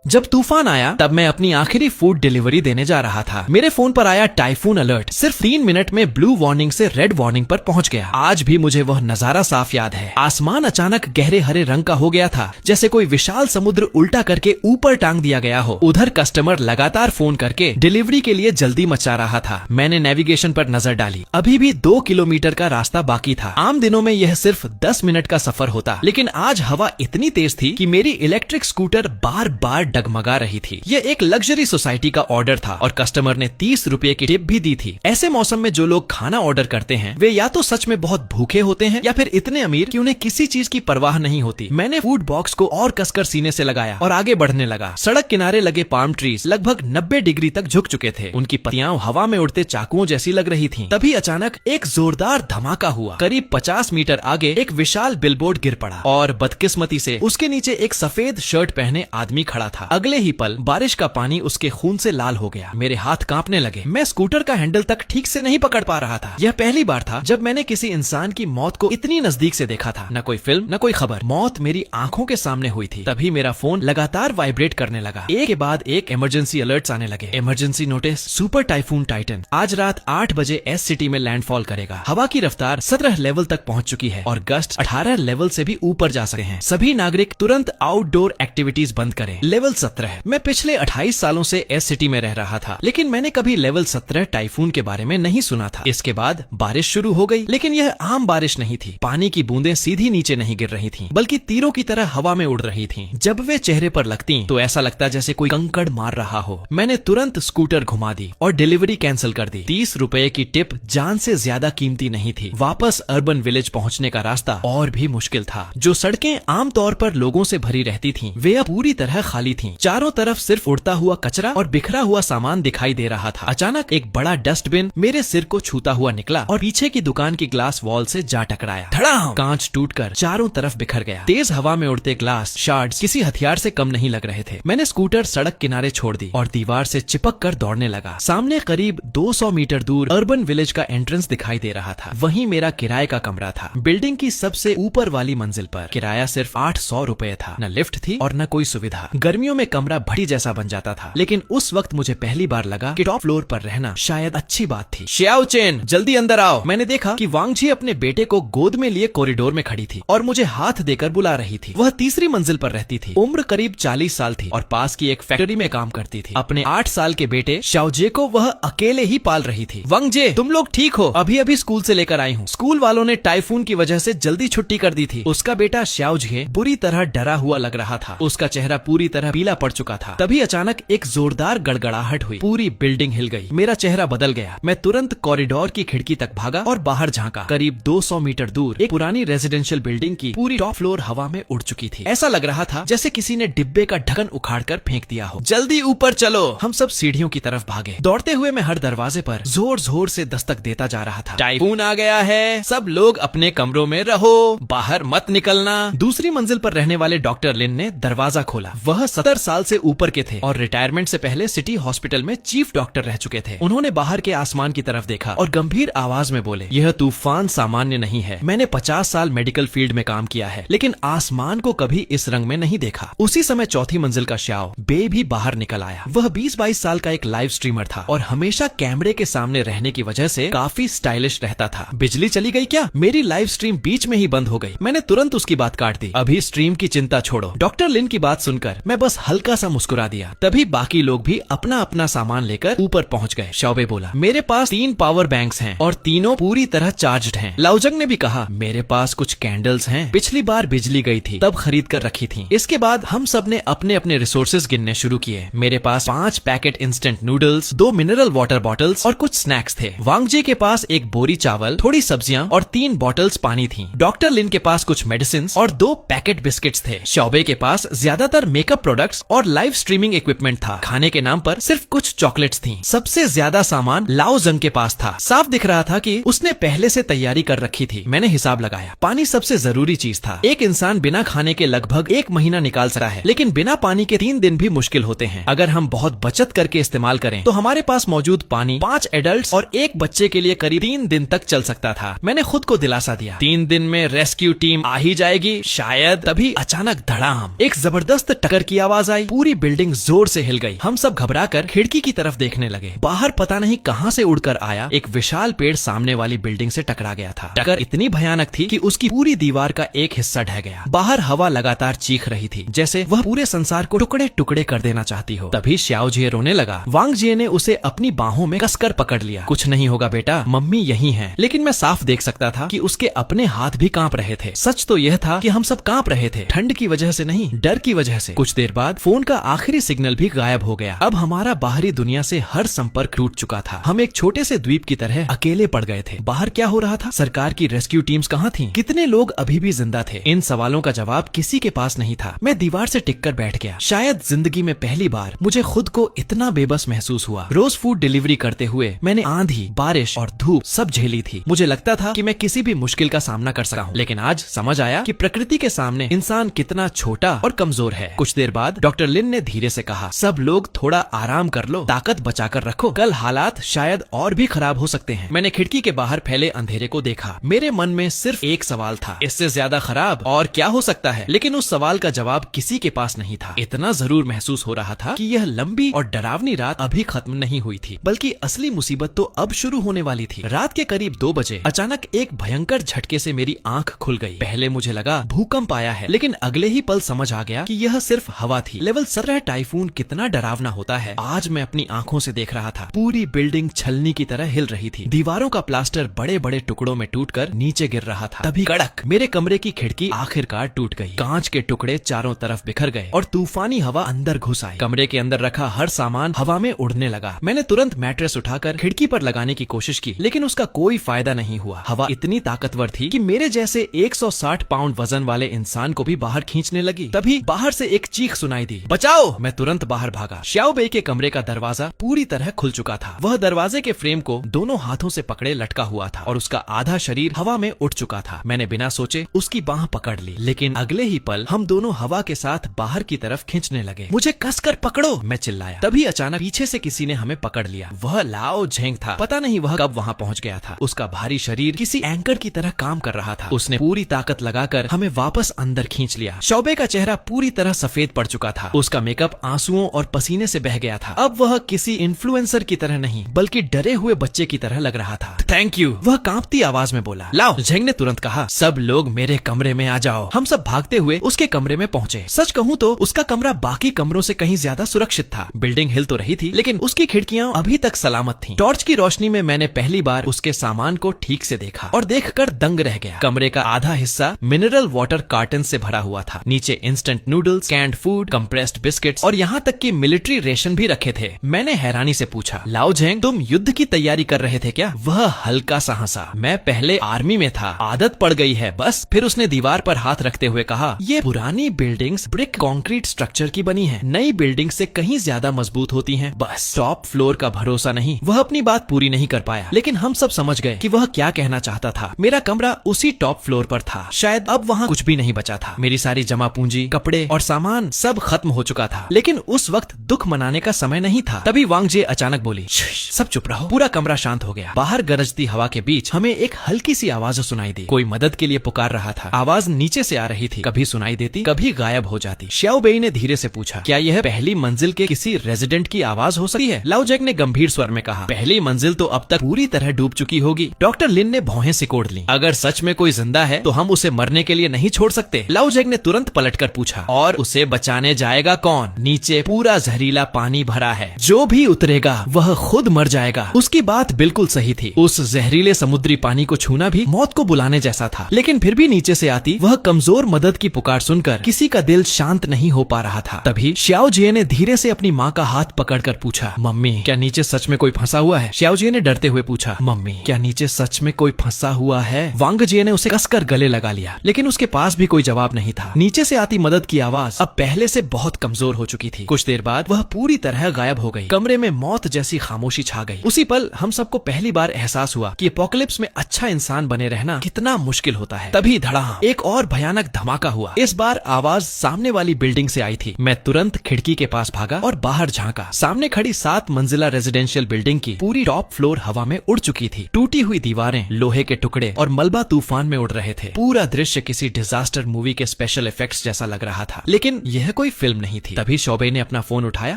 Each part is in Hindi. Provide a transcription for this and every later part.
जब तूफान आया तब मैं अपनी आखिरी फूड डिलीवरी देने जा रहा था। मेरे फोन पर आया टाइफून अलर्ट। सिर्फ 3 मिनट में ब्लू वार्निंग से रेड वार्निंग पर पहुंच गया। आज भी मुझे वह नजारा साफ याद है। आसमान अचानक गहरे हरे रंग का हो गया था, जैसे कोई विशाल समुद्र उल्टा करके ऊपर टांग दिया गया हो। उधर कस्टमर लगातार फोन करके डिलीवरी के लिए जल्दी मचा रहा था। मैंने नेविगेशन पर नजर डाली। अभी भी 2 किलोमीटर का रास्ता बाकी था। आम दिनों में यह सिर्फ 10 मिनट का सफर होता, लेकिन आज हवा इतनी तेज थी कि मेरी इलेक्ट्रिक स्कूटर बार बार डगमगा रही थी। यह एक लग्जरी सोसाइटी का ऑर्डर था और कस्टमर ने 30 रुपए की टिप भी दी थी। ऐसे मौसम में जो लोग खाना ऑर्डर करते हैं वे या तो सच में बहुत भूखे होते हैं या फिर इतने अमीर कि उन्हें किसी चीज की परवाह नहीं होती। मैंने फूड बॉक्स को और कसकर सीने से लगाया और आगे बढ़ने लगा। सड़क किनारे लगे पाम ट्रीज लगभग 90 डिग्री तक झुक चुके थे। उनकी पत्तियां हवा में उड़ते चाकुओं जैसी लग रही थीं। तभी अचानक एक जोरदार धमाका हुआ। करीब 50 मीटर आगे एक विशाल बिलबोर्ड गिर पड़ा और बदकिस्मती से उसके नीचे एक सफेद शर्ट पहने आदमी खड़ा था। अगले ही पल बारिश का पानी उसके खून से लाल हो गया। मेरे हाथ कांपने लगे। मैं स्कूटर का हैंडल तक ठीक से नहीं पकड़ पा रहा था। यह पहली बार था जब मैंने किसी इंसान की मौत को इतनी नजदीक से देखा था। न कोई फिल्म न कोई खबर, मौत मेरी आंखों के सामने हुई थी। तभी मेरा फोन लगातार वाइब्रेट करने लगा। एक के बाद एक इमरजेंसी अलर्ट्स आने लगे। Emergency notice, super typhoon Titan आज रात 8 बजे एस सिटी में लैंडफॉल करेगा। हवा की रफ्तार 17 लेवल तक पहुंच चुकी है और गस्ट 18 लेवल से भी ऊपर जा सकते हैं। सभी नागरिक तुरंत आउटडोर एक्टिविटीज बंद करें। लेवल 17। मैं पिछले 28 सालों से एस सिटी में रह रहा था, लेकिन मैंने कभी लेवल 17 टाइफून के बारे में नहीं सुना था। इसके बाद बारिश शुरू हो गई, लेकिन यह आम बारिश नहीं थी। पानी की बूंदें सीधी नीचे नहीं गिर रही थीं, बल्कि तीरों की तरह हवा में उड़ रही थीं। जब वे चेहरे पर लगती तो ऐसा लगता जैसे कोई कंकड़ मार रहा हो। मैंने तुरंत स्कूटर घुमा दी और डिलीवरी कैंसिल कर दी। 30 रुपए की टिप जान से ज्यादा कीमती नहीं थी। वापस अर्बन विलेज पहुंचने का रास्ता और भी मुश्किल था। जो सड़कें आमतौर पर लोगों से भरी रहती थीं, वे अब पूरी तरह खाली थीं। चारों तरफ सिर्फ उड़ता हुआ कचरा और बिखरा हुआ सामान दिखाई दे रहा था। अचानक एक बड़ा डस्टबिन मेरे सिर को छूता हुआ निकला और पीछे की दुकान की ग्लास वॉल से जा टकराया। धड़ाम! कांच टूटकर चारों तरफ बिखर गया। तेज हवा में उड़ते ग्लास शार्ड्स किसी हथियार से कम नहीं लग रहे थे। मैंने स्कूटर सड़क किनारे छोड़ दी और दीवार से चिपक कर दौड़ने लगा। सामने करीब 200 मीटर दूर अर्बन विलेज का एंट्रेंस दिखाई दे रहा था। वहीं मेरा किराए का कमरा था, बिल्डिंग की सबसे ऊपर वाली मंजिल पर। किराया सिर्फ 800 रुपए था। न लिफ्ट थी और न कोई सुविधा। गर्मियों में कमरा भट्टी जैसा बन जाता था, लेकिन उस वक्त मुझे पहली बार लगा कि टॉप फ्लोर पर रहना शायद अच्छी बात थी। श्याओ चेन, जल्दी अंदर आओ। मैंने देखा कि वांगजी अपने बेटे को गोद में लिए कॉरिडोर में खड़ी थी और मुझे हाथ देकर बुला रही थी। वह तीसरी मंजिल पर रहती थी। उम्र करीब 40 साल थी और पास की एक फैक्ट्री में काम करती थी। अपने 8 साल के बेटे शाओजे को वह अकेले ही पाल रही थी। वांगजे, तुम लोग ठीक हो? अभी अभी स्कूल से लेकर आई हूँ। स्कूल वालों ने टाइफून की वजह से जल्दी छुट्टी कर दी थी। उसका बेटा शाओजे बुरी तरह डरा हुआ लग रहा था। उसका चेहरा पूरी तरह पीला पड़ चुका था। तभी अचानक एक जोरदार गड़गड़ाहट हुई। पूरी बिल्डिंग हिल गई। मेरा चेहरा बदल गया। मैं तुरंत कॉरिडोर की खिड़की तक भागा और बाहर झांका। करीब 200 मीटर दूर एक पुरानी रेजिडेंशियल बिल्डिंग की पूरी टॉप फ्लोर हवा में उड़ चुकी थी। ऐसा लग रहा था जैसे किसी ने डिब्बे का ढक्कन उखाड़कर फेंक दिया हो। जल्दी ऊपर चलो। हम सब सीढ़ियों की तरफ भागे। दौड़ते हुए मैं हर दरवाजे पर जोर जोर से दस्तक देता जा रहा था। टाइफून आ गया है, सब लोग अपने कमरों में रहो, बाहर मत निकलना। दूसरी मंजिल पर रहने वाले डॉक्टर लिन ने दरवाजा खोला। वह 70 साल से ऊपर के थे और रिटायरमेंट से पहले सिटी हॉस्पिटल में चीफ डॉक्टर रह चुके थे। उन्होंने बाहर के आसमान की तरफ देखा और गंभीर आवाज में बोले, यह तूफान सामान्य नहीं है। मैंने 50 साल मेडिकल फील्ड में काम किया है, लेकिन आसमान को कभी इस रंग में नहीं देखा। उसी समय चौथी मंजिल का श्याओ बे भी बाहर निकल आया। वह 20-22 साल का एक लाइव स्ट्रीमर था और हमेशा कैमरे के सामने रहने की वजह से काफी स्टाइलिश रहता था। बिजली चली गई क्या? मेरी लाइव स्ट्रीम बीच में ही बंद हो गई। मैंने तुरंत उसकी बात काट दी। अभी स्ट्रीम की चिंता छोड़ो। डॉक्टर लिन की बात सुनकर मैं बस हल्का सा मुस्कुरा दिया। तभी बाकी लोग भी अपना अपना सामान लेकर ऊपर पहुंच गए। शाओबे बोला, मेरे पास 3 पावर बैंक्स हैं और तीनों पूरी तरह चार्ज्ड हैं। लाओजंग ने भी कहा, मेरे पास कुछ कैंडल्स हैं, पिछली बार बिजली गई थी तब खरीद कर रखी थी। इसके बाद हम सब ने अपने अपने रिसोर्सेज गिनने शुरू किए। मेरे पास 5 packet instant noodles, 2 mineral water bottles और कुछ स्नैक्स थे। वांगजी के पास एक बोरी चावल, थोड़ी सब्जियां और 3 बॉटल्स पानी थी। डॉक्टर लिन के पास कुछ मेडिसिन और 2 पैकेट बिस्किट्स थे। शाओबे के पास ज्यादातर मेकअप प्रोडक्ट्स और लाइव स्ट्रीमिंग इक्विपमेंट था। खाने के नाम पर सिर्फ कुछ चॉकलेट्स थीं। सबसे ज्यादा सामान लाओजंग के पास था। साफ दिख रहा था कि उसने पहले से तैयारी कर रखी थी। मैंने हिसाब लगाया। पानी सबसे जरूरी चीज था। एक इंसान बिना खाने के लगभग 1 महीना निकाल सकता है, लेकिन बिना पानी के 3 दिन भी मुश्किल होते हैं। अगर हम बहुत बचत करके इस्तेमाल करें तो हमारे पास मौजूद पानी 5 एडल्ट्स और 1 बच्चे के लिए करीब 3 दिन तक चल सकता था। मैंने खुद को दिलासा दिया, 3 दिन में रेस्क्यू टीम आ ही जाएगी शायद। तभी अचानक धड़ाम, एक जबरदस्त टक्कर की आवाज आवाज आई, पूरी बिल्डिंग जोर से हिल गई। हम सब घबराकर खिड़की की तरफ देखने लगे। बाहर पता नहीं कहां से उड़कर आया एक विशाल पेड़ सामने वाली बिल्डिंग से टकरा गया था। टक्कर इतनी भयानक थी कि उसकी पूरी दीवार का एक हिस्सा ढह गया। बाहर हवा लगातार चीख रही थी, जैसे वह पूरे संसार को टुकड़े टुकड़े कर देना चाहती हो। तभी श्याओ जिये रोने लगा। वांग जिये ने उसे अपनी बाहों में कसकर पकड़ लिया। कुछ नहीं होगा बेटा, मम्मी यही है। लेकिन मैं साफ देख सकता था कि उसके अपने हाथ भी कांप रहे थे। सच तो यह था कि हम सब कांप रहे थे, ठंड की वजह से नहीं, डर की वजह से। कुछ देर बाद फोन का आखिरी सिग्नल भी गायब हो गया। अब हमारा बाहरी दुनिया से हर संपर्क टूट चुका था। हम एक छोटे से द्वीप की तरह अकेले पड़ गए थे। बाहर क्या हो रहा था? सरकार की रेस्क्यू टीम्स कहाँ थीं? कितने लोग अभी भी जिंदा थे? इन सवालों का जवाब किसी के पास नहीं था। मैं दीवार से टिककर बैठ गया। शायद जिंदगी में पहली बार मुझे खुद को इतना बेबस महसूस हुआ। रोज फूड डिलीवरी करते हुए मैंने आंधी, बारिश और धूप सब झेली थी। मुझे लगता था कि मैं किसी भी मुश्किल का सामना कर सकता हूँ। लेकिन आज समझ आया कि प्रकृति के सामने इंसान कितना छोटा और कमजोर है। कुछ देर बाद डॉक्टर लिन ने धीरे से कहा, सब लोग थोड़ा आराम कर लो, ताकत बचाकर रखो, कल हालात शायद और भी खराब हो सकते हैं। मैंने खिड़की के बाहर फैले अंधेरे को देखा। मेरे मन में सिर्फ एक सवाल था, इससे ज्यादा खराब और क्या हो सकता है? लेकिन उस सवाल का जवाब किसी के पास नहीं था। इतना जरूर महसूस हो रहा था कि यह लंबी और डरावनी रात अभी खत्म नहीं हुई थी, बल्कि असली मुसीबत तो अब शुरू होने वाली थी। रात के करीब 2 बजे अचानक एक भयंकर झटके से मेरी आंख खुल गई। पहले मुझे लगा भूकंप आया है, लेकिन अगले ही पल समझ आ गया कि यह सिर्फ हवा थी। लेवल 17 टाइफून कितना डरावना होता है, आज मैं अपनी आंखों से देख रहा था। पूरी बिल्डिंग छलनी की तरह हिल रही थी। दीवारों का प्लास्टर बड़े बड़े टुकड़ों में टूटकर नीचे गिर रहा था। तभी कड़क, मेरे कमरे की खिड़की आखिरकार टूट गई। कांच के टुकड़े चारों तरफ बिखर गए और तूफानी हवा अंदर घुस आई। कमरे के अंदर रखा हर सामान हवा में उड़ने लगा। मैंने तुरंत मैट्रेस उठाकर खिड़की पर लगाने की कोशिश की, लेकिन उसका कोई फायदा नहीं हुआ। हवा इतनी ताकतवर थी कि मेरे जैसे 160 पाउंड वजन वाले इंसान को भी बाहर खींचने लगी। तभी बाहर से एक चीख सुनाई दी, बचाओ! मैं तुरंत बाहर भागा। श्याओ बेई के कमरे का दरवाजा पूरी तरह खुल चुका था। वह दरवाजे के फ्रेम को दोनों हाथों से पकड़े लटका हुआ था और उसका आधा शरीर हवा में उठ चुका था। मैंने बिना सोचे उसकी बाह पकड़ ली, लेकिन अगले ही पल हम दोनों हवा के साथ बाहर की तरफ खींचने लगे। मुझे कसकर पकड़ो, मैं चिल्लाया। तभी अचानक पीछे से किसी ने हमें पकड़ लिया। वह लाओ झेंग था। पता नहीं वह कब वहाँ पहुँच गया था। उसका भारी शरीर किसी एंकर की तरह काम कर रहा था। उसने पूरी ताकत लगाकर हमें वापस अंदर खींच लिया। शौबे का चेहरा पूरी तरह सफेद पड़ चुका था। उसका मेकअप आंसुओं और पसीने से बह गया था। अब वह किसी इन्फ्लुएंसर की तरह नहीं, बल्कि डरे हुए बच्चे की तरह लग रहा था। थैंक यू, वह कांपती आवाज में बोला। लाओ झेंग ने तुरंत कहा, सब लोग मेरे कमरे में आ जाओ। हम सब भागते हुए उसके कमरे में पहुंचे। सच कहूँ तो उसका कमरा बाकी कमरों से कहीं ज्यादा सुरक्षित था। बिल्डिंग हिल तो रही थी, लेकिन उसकी खिड़कियां अभी तक सलामत थीं। टॉर्च की रोशनी में मैंने पहली बार उसके सामान को ठीक से देखा और देखकर दंग रह गया। कमरे का आधा हिस्सा मिनरल वाटर कार्टन से भरा हुआ था। नीचे instant noodles, canned food, compressed biscuits और यहाँ तक कि मिलिट्री रेशन भी रखे थे। मैंने हैरानी से पूछा, लाओ झेंग, तुम युद्ध की तैयारी कर रहे थे क्या? वह हल्का सा हंसा। मैं पहले आर्मी में था, आदत पड़ गई है बस। फिर उसने दीवार पर हाथ रखते हुए कहा, ये पुरानी बिल्डिंग्स ब्रिक कंक्रीट स्ट्रक्चर की बनी है, नई बिल्डिंग से कहीं ज्यादा मजबूत होती हैं। बस टॉप फ्लोर का भरोसा नहीं। वह अपनी बात पूरी नहीं कर पाया, लेकिन हम सब समझ गए कि वह क्या कहना चाहता था। मेरा कमरा उसी टॉप फ्लोर पर था। शायद अब वहाँ कुछ भी नहीं बचा था। मेरी सारी जमा पूंजी, कपड़े और सामान सब खत्म हो चुका था। लेकिन उस वक्त दुख मनाने का समय नहीं था। तभी वांग जिये अचानक बोली, सब चुप रहो। पूरा कमरा शांत हो गया। बाहर गरजती हवा के बीच हमें एक हल्की सी आवाज सुनाई दी। कोई मदद के लिए पुकार रहा था। आवाज नीचे से आ रही थी, कभी सुनाई देती, कभी गायब हो जाती। श्याओ बेई ने धीरे से पूछा, क्या यह पहली मंजिल के किसी रेजिडेंट की आवाज हो सकती है? लाओ झेंग ने गंभीर स्वर में कहा, पहली मंजिल तो अब तक पूरी तरह डूब चुकी होगी। डॉक्टर लिन ने भौहें सिकोड़ ली। अगर सच में कोई जिंदा है तो हम उसे मरने के लिए नहीं छोड़ सकते। लाओ झेंग ने तुरंत पलटकर पूछा, और उसे बचाने जाएगा कौन? नीचे पूरा जहरीला पानी भरा है, जो भी उतरेगा वह खुद मर जाएगा। उसकी बात बिल्कुल सही थी। उस जहरीले समुद्री पानी को छूना भी मौत को बुलाने जैसा था। लेकिन फिर भी नीचे से आती वह कमजोर मदद की पुकार सुनकर किसी का दिल शांत नहीं हो पा रहा था। तभी श्याओ जिये ने धीरे से अपनी माँ का हाथ पकड़कर पूछा, मम्मी क्या नीचे सच में कोई फंसा हुआ है? श्याओ जिये ने डरते हुए पूछा, मम्मी क्या नीचे सच में कोई फंसा हुआ है? वांग जिये ने उसे कसकर गले लगा लिया, लेकिन उसके पास भी कोई जवाब नहीं था। नीचे से आती मदद की आवाज अब पहले से बहुत कमजोर हो चुकी थी। कुछ देर बाद वह पूरी तरह गायब हो गई। कमरे में मौत जैसी खामोशी छा गई। उसी पल हम सबको पहली बार एहसास हुआ कि एपोकलिप्स में अच्छा इंसान बने रहना कितना मुश्किल होता है। तभी धड़ाम, एक और भयानक धमाका हुआ। इस बार आवाज सामने वाली बिल्डिंग से आई थी। मैं तुरंत खिड़की के पास भागा और बाहर झांका। सामने खड़ी 7 मंजिला रेजिडेंशियल बिल्डिंग की पूरी टॉप फ्लोर हवा में उड़ चुकी थी। टूटी हुई दीवारें, लोहे के टुकड़े और मलबा तूफान में उड़ रहे थे। पूरा दृश्य किसी डिजास्टर मूवी के स्पेशल इफेक्ट्स जैसा लग रहा था। लेकिन यह कोई फिल्म नहीं थी। तभी शौबे ने अपना फोन उठाया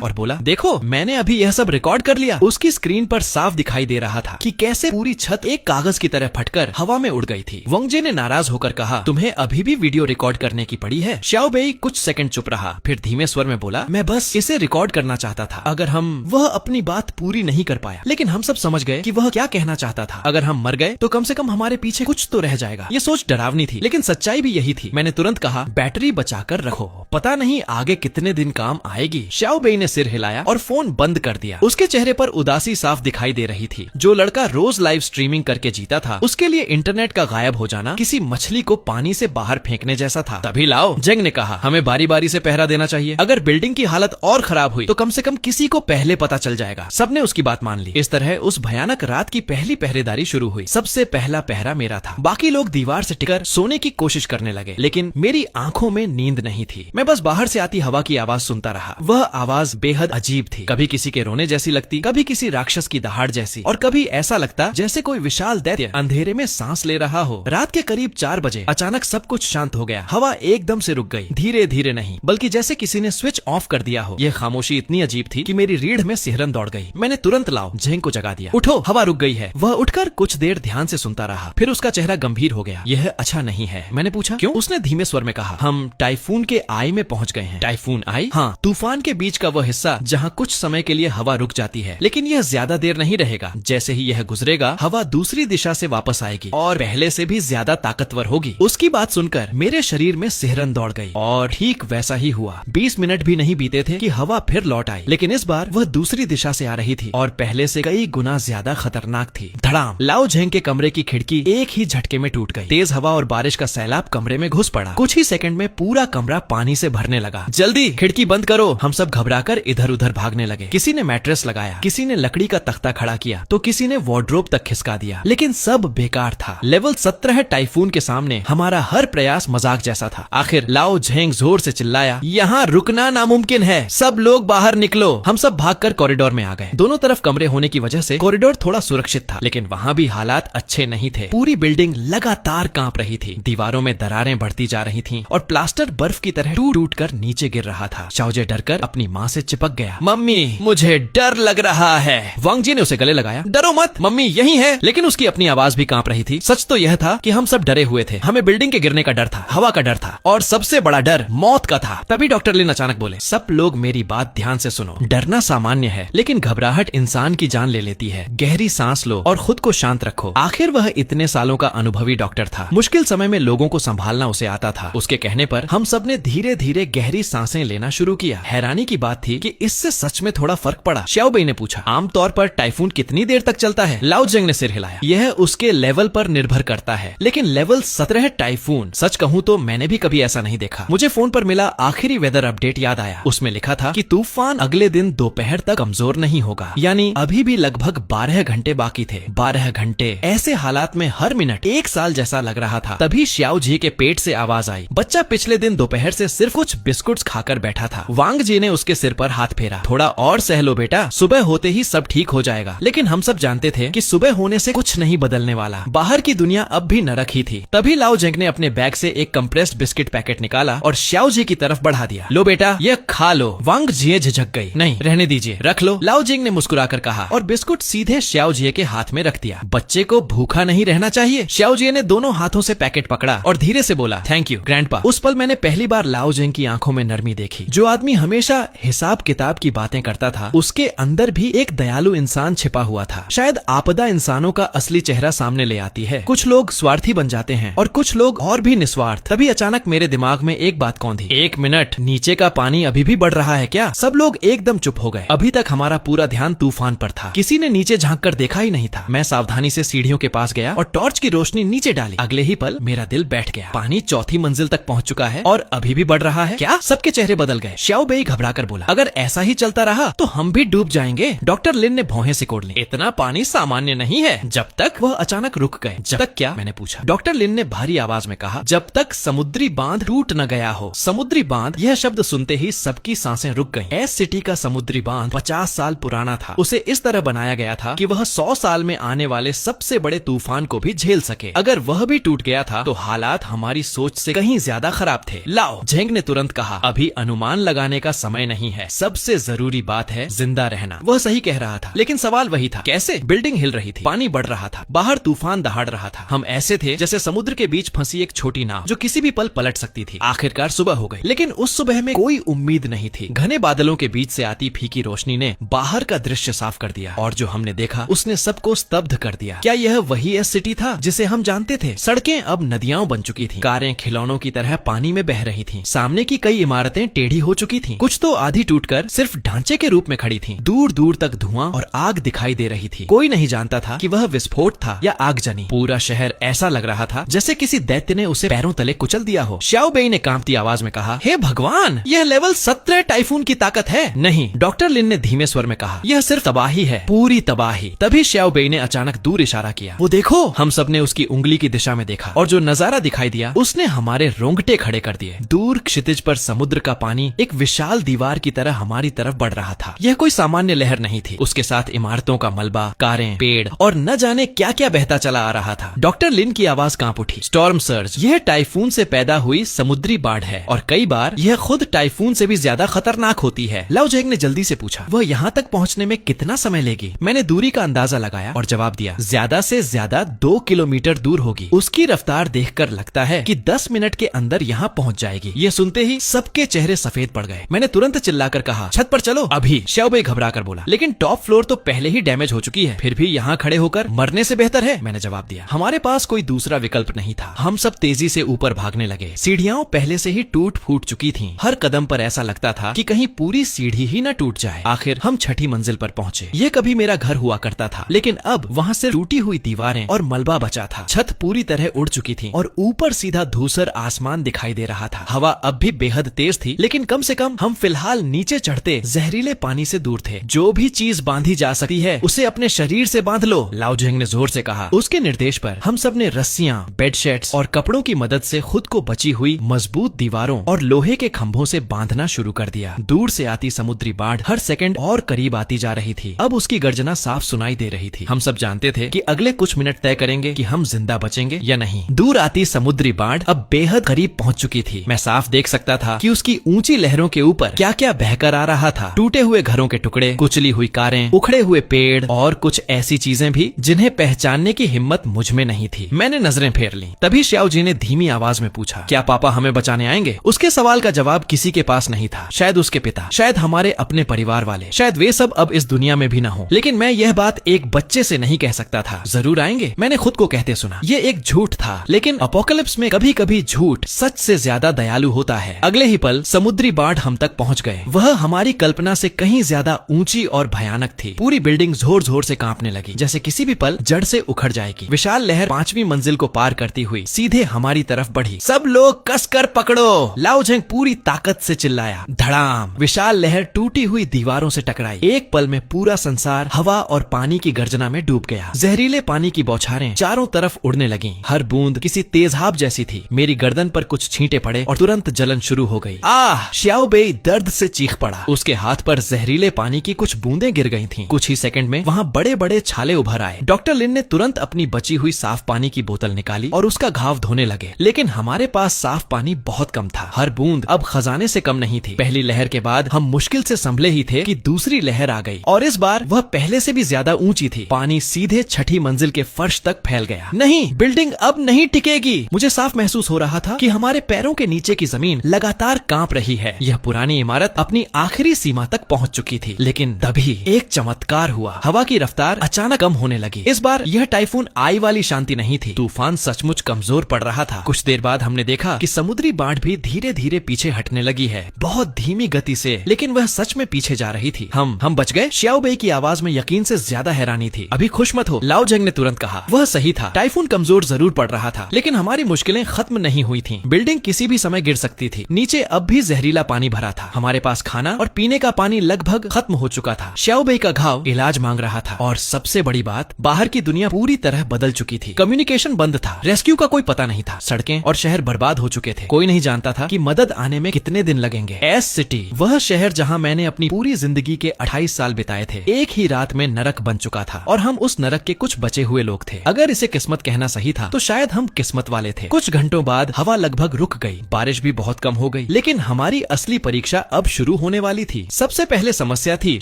और बोला, देखो मैंने अभी यह सब रिकॉर्ड कर लिया। उसकी स्क्रीन पर साफ दिखाई दे रहा था कि कैसे पूरी छत एक कागज की तरह फटकर हवा में उड़ गई थी। वंगजे ने नाराज होकर कहा, तुम्हें अभी भी वीडियो रिकॉर्ड करने की पड़ी है। शाओबेई कुछ सेकंड चुप रहा, फिर धीमे स्वर में बोला, मैं बस इसे रिकॉर्ड करना चाहता था। अगर वह अपनी बात पूरी नहीं कर पाया, लेकिन हम सब समझ गए कि वह क्या कहना चाहता था। अगर हम मर गए तो कम से कम हमारे पीछे कुछ तो रह जाएगा। ये सोच डरावनी थी, लेकिन सच्चाई भी यही थी। मैंने तुरंत कहा, बैटरी बचाकर रखो, पता नहीं आगे कितने दिन काम आएगी। शाओबेई ने सिर हिलाया और फोन बंद कर दिया। उसके चेहरे पर उदासी साफ दिखाई दे रही थी। जो लड़का रोज लाइव स्ट्रीमिंग करके जीता था, उसके लिए इंटरनेट का गायब हो जाना किसी मछली को पानी से बाहर फेंकने जैसा था। तभी लाओ जेंग ने कहा, हमें बारी बारी से पहरा देना चाहिए। अगर बिल्डिंग की हालत और खराब हुई तो कम से कम किसी को पहले पता चल जाएगा। सबने उसकी बात मान ली। इस तरह उस भयानक रात की पहली पहरेदारी शुरू हुई। सबसे पहला पहरा मेरा था। बाकी लोग दीवार से टिकर सोने की कोशिश करने लगे, लेकिन मेरी आंखों में नींद नहीं थी। मैं बस बाहर से आती हवा की आवाज सुनता रहा। वह आवाज बेहद अजीब थी। कभी किसी के रोने जैसी लगती, कभी किसी राक्षस की दहाड़ जैसी, और कभी ऐसा लगता जैसे कोई विशाल दैत्य अंधेरे में सांस ले रहा हो। रात के करीब 4 बजे अचानक सब कुछ शांत हो गया। हवा एकदम से रुक गई, धीरे धीरे नहीं, बल्कि जैसे किसी ने स्विच ऑफ कर दिया हो। यह खामोशी इतनी अजीब थी कि मेरी रीढ़ में सिहरन दौड़ गई। मैंने तुरंत लाओ जेंग को जगा दिया। उठो, हवा रुक गई है। वह उठकर कुछ देर ध्यान से सुनता रहा, फिर उसका चेहरा गंभीर हो गया। यह अच्छा नहीं है। मैंने पूछा, क्यों? उसने धीमे स्वर में कहा, हम टाइफून के आई में पहुंच गए हैं। टाइफून आई? हाँ, तूफान के बीच का वह हिस्सा जहाँ कुछ समय के लिए हवा रुक जाती है, लेकिन यह ज्यादा देर नहीं रहेगा। जैसे ही यह गुजरेगा, हवा दूसरी दिशा से वापस आएगी और पहले से भी ज्यादा ताकतवर होगी। उसकी बात सुनकर मेरे शरीर में सिहरन दौड़ गई, और ठीक वैसा ही हुआ। 20 मिनट भी नहीं बीते थे कि हवा फिर लौट आई, लेकिन इस बार वह दूसरी दिशा से आ रही थी और पहले से कई गुना ज्यादा खतरनाक थी। धड़ाम! लाओ झेंग के कमरे की खिड़की एक ही झटके में टूट गई। तेज हवा और बारिश का सैलाब कमरे में घुस पड़ा। कुछ ही सेकंड में पूरा कमरा पानी से भरने लगा। जल्दी खिड़की बंद करो! हम सब घबराकर इधर उधर भागने लगे। किसी ने मैट्रेस लगाया, किसी ने लकड़ी का तख्ता खड़ा किया, तो किसी ने वार्डरोब तक खिसका दिया, लेकिन सब बेकार था। लेवल 17 टाइफून के सामने हमारा हर प्रयास मजाक जैसा था। आखिर लाओ झेंग जोर से चिल्लाया, यहाँ रुकना नामुमकिन है, सब लोग बाहर निकलो। हम सब भागकर कॉरिडोर में आ गए। दोनों तरफ कमरे होने की वजह से कॉरिडोर थोड़ा सुरक्षित था, लेकिन वहाँ भी हालात अच्छे नहीं थे। पूरी बिल्डिंग लगातार कांप रही थी। दीवारों में दरारें बढ़ती जा रही थीं और प्लास्टर बर्फ की तरह टूट टूट कर नीचे गिर रहा था। शाओजे डरकर अपनी माँ से चिपक गया। मम्मी, मुझे डर लग रहा है। वांगजी ने उसे गले लगाया। डरो मत, मम्मी यही है। लेकिन उसकी अपनी आवाज भी कांप रही थी। सच तो यह था कि हम सब डरे हुए थे। हमें बिल्डिंग के गिरने का डर था, हवा का डर था, और सबसे बड़ा डर मौत का था। तभी डॉक्टर लिन अचानक बोले, सब लोग मेरी बात ध्यान से सुनो। डरना सामान्य है, लेकिन घबराहट इंसान की जान ले लेती है। गहरी सांस लो और खुद को शांत रखो। आखिर वह इतने सालों का अनुभवी डॉक्टर था। मुश्किल समय में लोगों को संभालना उसे आता था। उसके कहने पर हम सब ने धीरे धीरे गहरी सांसें लेना शुरू किया। हैरानी की बात थी कि इससे सच में थोड़ा फर्क पड़ा। शाओबेई ने पूछा, आमतौर पर टाइफून कितनी देर तक चलता है? लाओ जेंग ने सिर हिलाया। यह उसके लेवल पर निर्भर करता है, लेकिन लेवल 17 टाइफून, सच कहूँ तो मैंने भी कभी ऐसा नहीं देखा। मुझे फोन पर मिला आखिरी वेदर अपडेट याद आया। उसमें लिखा था कि तूफान अगले दिन दोपहर तक कमजोर नहीं होगा, यानी अभी भी लगभग 12 घंटे बाकी थे। 12 घंटे! ऐसे हालात में हर मिनट 1 साल जैसा लग रहा था। तभी श्याओ जी के पेट से आवाज आई, बच्चा पिछले दिन दोपहर से सिर्फ कुछ बिस्कुट्स खाकर बैठा था। वांग जी ने उसके सिर पर हाथ फेरा। थोड़ा और सह लो बेटा, सुबह होते ही सब ठीक हो जाएगा। लेकिन हम सब जानते थे कि सुबह होने से कुछ नहीं बदलने वाला। बाहर की दुनिया अब भी नरक ही थी। तभी लाओ जेंग ने अपने बैग से एक कंप्रेस्ड बिस्किट पैकेट निकाला और श्याओ जी की तरफ बढ़ा दिया। लो बेटा, ये खा लो। वांग जी झिझक गई। नहीं, रहने दीजिए, रख लो, लाओ जेंग ने मुस्कुराकर कहा, और बिस्कुट सीधे श्याओ जी के हाथ में रख दिया। बच्चे को भूखा नहीं रहना चाहिए। श्याओ जी ने दोनों हाथों से पैकेट पकड़ा और धीरे से बोला, थैंक यू ग्रैंडपा। उस पल मैंने पहली बार लाओ जेंग की आंखों में नरमी देखी। जो आदमी हमेशा हिसाब किताब की बातें करता था, उसके अंदर भी एक दयालु इंसान छिपा हुआ था। शायद आपदा इंसानों का असली चेहरा सामने ले आती है। कुछ लोग स्वार्थी बन जाते हैं और कुछ लोग और भी निस्वार्थ। तभी अचानक मेरे दिमाग में एक बात कौंधी, 1 मिनट, नीचे का पानी अभी भी बढ़ रहा है क्या? सब लोग एकदम चुप हो गए। अभी तक हमारा पूरा ध्यान तूफान पर था। किसी ने नीचे झांक कर देखा ही नहीं था। मैं सावधानी से सीढ़ियों के पास गया और टॉर्च की रोशनी नीचे डाली। अगले ही पल मेरा दिल बैठ गया। पानी 4थी मंजिल तक पहुंच चुका है और अभी भी बढ़ रहा है। क्या? सबके चेहरे बदल गए। शाओबेई घबराकर बोला, अगर ऐसा ही चलता रहा तो हम भी डूब जाएंगे। डॉक्टर लिन ने भौहें सिकोड़ ली। इतना पानी सामान्य नहीं है। जब तक वह अचानक रुक गए। जब तक क्या? मैंने पूछा। डॉक्टर लिन ने भारी आवाज में कहा, जब तक समुद्री बांध टूट न गया हो। समुद्री बांध, यह शब्द सुनते ही सबकी सांसें रुक गईं। एस सिटी का समुद्री बांध 50 साल पुराना था। उसे इस तरह बनाया गया था कि वह 100 साल में आने वाले सबसे बड़े तूफान को भी झेल सके। अगर वह भी टूट गया था तो हालात हमारी सोच से कहीं ज्यादा खराब थे। लाओ, झेंग ने तुरंत कहा, कहा, अभी अनुमान लगाने का समय नहीं है, सबसे जरूरी बात है जिंदा रहना। वह सही कह रहा था, लेकिन सवाल वही था, कैसे? बिल्डिंग हिल रही थी, पानी बढ़ रहा था, बाहर तूफान दहाड़ रहा था। हम ऐसे थे जैसे समुद्र के बीच फंसी एक छोटी नाव जो किसी भी पल पलट सकती थी। आखिरकार सुबह हो गई, लेकिन उस सुबह में कोई उम्मीद नहीं थी। घने बादलों के बीच से आती फीकी रोशनी ने बाहर का दृश्य साफ कर दिया, और जो हमने देखा उसने सबको स्तब्ध कर दिया। क्या यह वही एस सिटी था जिसे हम जानते थे? सड़कें अब नदियां बन चुकी थी, कारें खिलौनों की तरह पानी में बह रही थी, सामने की कई इमारतें टेढ़ी हो चुकी थी, कुछ तो आधी टूटकर सिर्फ ढांचे के रूप में खड़ी थी। दूर दूर तक धुआं और आग दिखाई दे रही थी। कोई नहीं जानता था कि वह विस्फोट था या आगजनी। पूरा शहर ऐसा लग रहा था जैसे किसी दैत्य ने उसे पैरों तले कुचल दिया हो। श्याओ बेई ने कांपती आवाज में कहा, हे भगवान, यह लेवल 17 टाइफून की ताकत है। नहीं, डॉक्टर लिन ने धीमे स्वर में कहा, यह सिर्फ तबाही है, पूरी तबाही। तभी श्याओ बेई ने अचानक दूर इशारा किया। वो देखो। हम सब ने उसकी उंगली की दिशा में देखा, और जो नजारा दिखाई दिया उसने हमारे रोंगटे खड़े कर दिए। दूर क्षितिज पर समुद्र का पानी एक विशाल दीवार की तरह हमारी तरफ बढ़ रहा था। यह कोई सामान्य लहर नहीं थी, उसके साथ इमारतों का मलबा, कारें, पेड़ और न जाने क्या क्या बहता चला आ रहा था। डॉक्टर लिन की आवाज कांप उठी, स्टॉर्म सर्ज, यह टाइफून से पैदा हुई समुद्री बाढ़ है, और कई बार यह खुद टाइफून से भी ज्यादा खतरनाक होती है। लाओ जेंग ने जल्दी से पूछा, वह यहाँ तक पहुँचने में कितना समय लेगी? मैंने दूरी का अंदाजा लगाया और जवाब दिया, ज्यादा से ज्यादा 2 किलोमीटर दूर होगी। उसकी रफ्तार देखकर लगता है कि 10 मिनट के अंदर यहाँ पहुँच जाएगी। ये सुनते ही सबके चेहरे सफेद पड़ गए। मैंने तुरंत चिल्लाकर कहा, छत पर चलो अभी। श्याओ बेई घबरा कर बोला, लेकिन टॉप फ्लोर तो पहले ही डैमेज हो चुकी है, फिर भी यहाँ खड़े होकर मरने से बेहतर है। मैंने जवाब दिया। हमारे पास कोई दूसरा विकल्प नहीं था। हम सब तेजी से ऊपर भागने लगे। सीढ़ियां पहले से ही टूट फूट चुकी थीं। हर कदम पर ऐसा लगता था कि कहीं पूरी सीढ़ी ही न टूट जाए। आखिर हम छठी मंजिल पर पहुंचे। ये कभी मेरा घर हुआ करता था, लेकिन अब वहाँ से टूटी हुई दीवारें और मलबा बचा था। छत पूरी तरह उड़ चुकी थी और ऊपर सीधा धूसर आसमान दिखाई दे रहा था। हवा अब भी बेहद तेज थी, लेकिन कम से कम हम फिलहाल नीचे चढ़ते जहरीले पानी से दूर थे। जो भी चीज बांधी जा सकती है उसे अपने शरीर से बांध लो, लाओ जेंग ने जोर से कहा। उसके निर्देश पर हम सब ने रस्सियां, बेडशीट्स और कपड़ों की मदद से खुद को बची हुई मजबूत दीवारों और लोहे के खंभों से बांधना शुरू कर दिया। दूर से आती समुद्री बाढ़ हर सेकंड और करीब आती जा रही थी। अब उसकी गर्जना साफ सुनाई दे रही थी। हम सब जानते थे कि अगले कुछ मिनट तय करेंगे कि हम जिंदा बचेंगे या नहीं। दूर आती समुद्री बाढ़ अब बेहद करीब पहुंच चुकी थी। मैं साफ देख सकता था कि उसकी ऊंची लहरों के ऊपर क्या क्या बहकर आ रहा था। टूटे हुए घरों के टुकड़े, कुचली हुई कारें, उखड़े हुए पेड़ और कुछ ऐसी चीजें भी जिन्हें पहचानने की हिम्मत मुझ में नहीं थी। मैंने नजरें फेर ली। तभी श्याओ जी ने धीमी आवाज में पूछा, क्या पापा हमें बचाने आएंगे? उसके सवाल का जवाब किसी के पास नहीं था। शायद उसके पिता, शायद हमारे अपने परिवार वाले, शायद वे सब अब इस दुनिया में भी न हो। लेकिन मैं यह बात एक बच्चे से नहीं कह सकता था। जरूर आएंगे, मैंने खुद को कहते सुना। ये एक झूठ था, लेकिन अपोकलिप्स में कभी कभी झूठ सच से ज्यादा दयालु होता है। अगले ही पल समुद्री बाढ़ हम तक पहुंच गए। वह हमारी कल्पना से कहीं ज्यादा ऊंची और भयानक थी। पूरी बिल्डिंग जोर जोर से कांपने लगी, जैसे किसी भी पल जड़ से उखड़ जाएगी। विशाल लहर 5वीं मंजिल को पार करती हुई सीधे हमारी तरफ बढ़ी। सब लोग कसकर पकड़ो, लाओ जेंग पूरी ताकत से चिल्लाया। धड़ाम, विशाल लहर टूटी हुई दीवारों से टकराई। एक पल में पूरा संसार हवा और पानी की गर्जना में डूब गया। जहरीले पानी की बौछारें चारों तरफ उड़ने लगीं। हर बूंद किसी तेजाब जैसी थी। मेरी गर्दन पर कुछ छींटे पड़े और तुरंत जलन शुरू हो गई। आह! श्याओ बेई दर्द से चीख पड़ा। उसके हाथ पर जहरीले पानी की कुछ बूंदें गिर गई थीं। कुछ ही सेकंड में वहाँ बड़े बड़े छाले उभर आए। डॉक्टर लिन ने तुरंत अपनी बची हुई साफ पानी की बोतल निकाली और उसका घाव धोने लगे। लेकिन हमारे पास साफ पानी बहुत कम था। हर बूंद अब खजाने से कम नहीं थी। पहली लहर के बाद हम मुश्किल से संभले ही थे कि दूसरी लहर आ गई, और इस बार वह पहले से भी ज्यादा ऊंची थी। पानी सीधे छठी मंजिल के फर्श तक फैल गया। नहीं, बिल्डिंग अब नहीं टिकेगी। मुझे साफ महसूस हो रहा था कि हमारे पैरों के नीचे की जमीन लगातार कांप रही है। यह पुरानी इमारत अपनी आखिरी सीमा तक पहुंच चुकी थी। लेकिन तभी एक चमत्कार हुआ। हवा की रफ्तार अचानक कम होने लगी। इस बार यह टाइफून आई वाली शांति नहीं थी। तूफान सचमुच कमजोर पड़ रहा था। कुछ देर बाद हमने देखा कि समुद्री बाढ़ भी धीरे धीरे पीछे हटने लगी है, बहुत धीमी गति से, लेकिन वह सच में पीछे जा रही थी। हम बच गए? श्याओ बेई की आवाज में यकीन से ज्यादा हैरानी थी। अभी खुश मत हो, लाओ जेंग ने तुरंत कहा। वह सही था, टाइफून कमजोर जरूर पड़ रहा था, लेकिन हमारी मुश्किलें खत्म नहीं हुई थीं। बिल्डिंग किसी भी समय गिर सकती थी। नीचे अब भी जहरीला पानी भरा था। हमारे पास खाना और पीने का पानी लगभग खत्म हो चुका था। श्याओ बेई का घाव इलाज मांग रहा था, और सबसे बड़ी बात, बाहर की दुनिया पूरी तरह बदल चुकी थी। कम्युनिकेशन बंद था, रेस्क्यू का कोई पता नहीं था। सड़कें और शहर बर्बाद हो चुके थे। कोई नहीं जानता था कि मदद आने में कितने दिन लगेंगे। एस सिटी, वह शहर जहां मैंने अपनी पूरी जिंदगी के 28 साल बिताए थे, एक ही रात में नरक बन चुका था, और हम उस नरक के कुछ बचे हुए लोग थे। अगर इसे किस्मत कहना सही था तो शायद हम किस्मत वाले थे। कुछ घंटों बाद हवा लगभग रुक गई, बारिश भी बहुत कम हो गई। गई। लेकिन हमारी असली परीक्षा अब शुरू होने वाली थी। सबसे पहले समस्या थी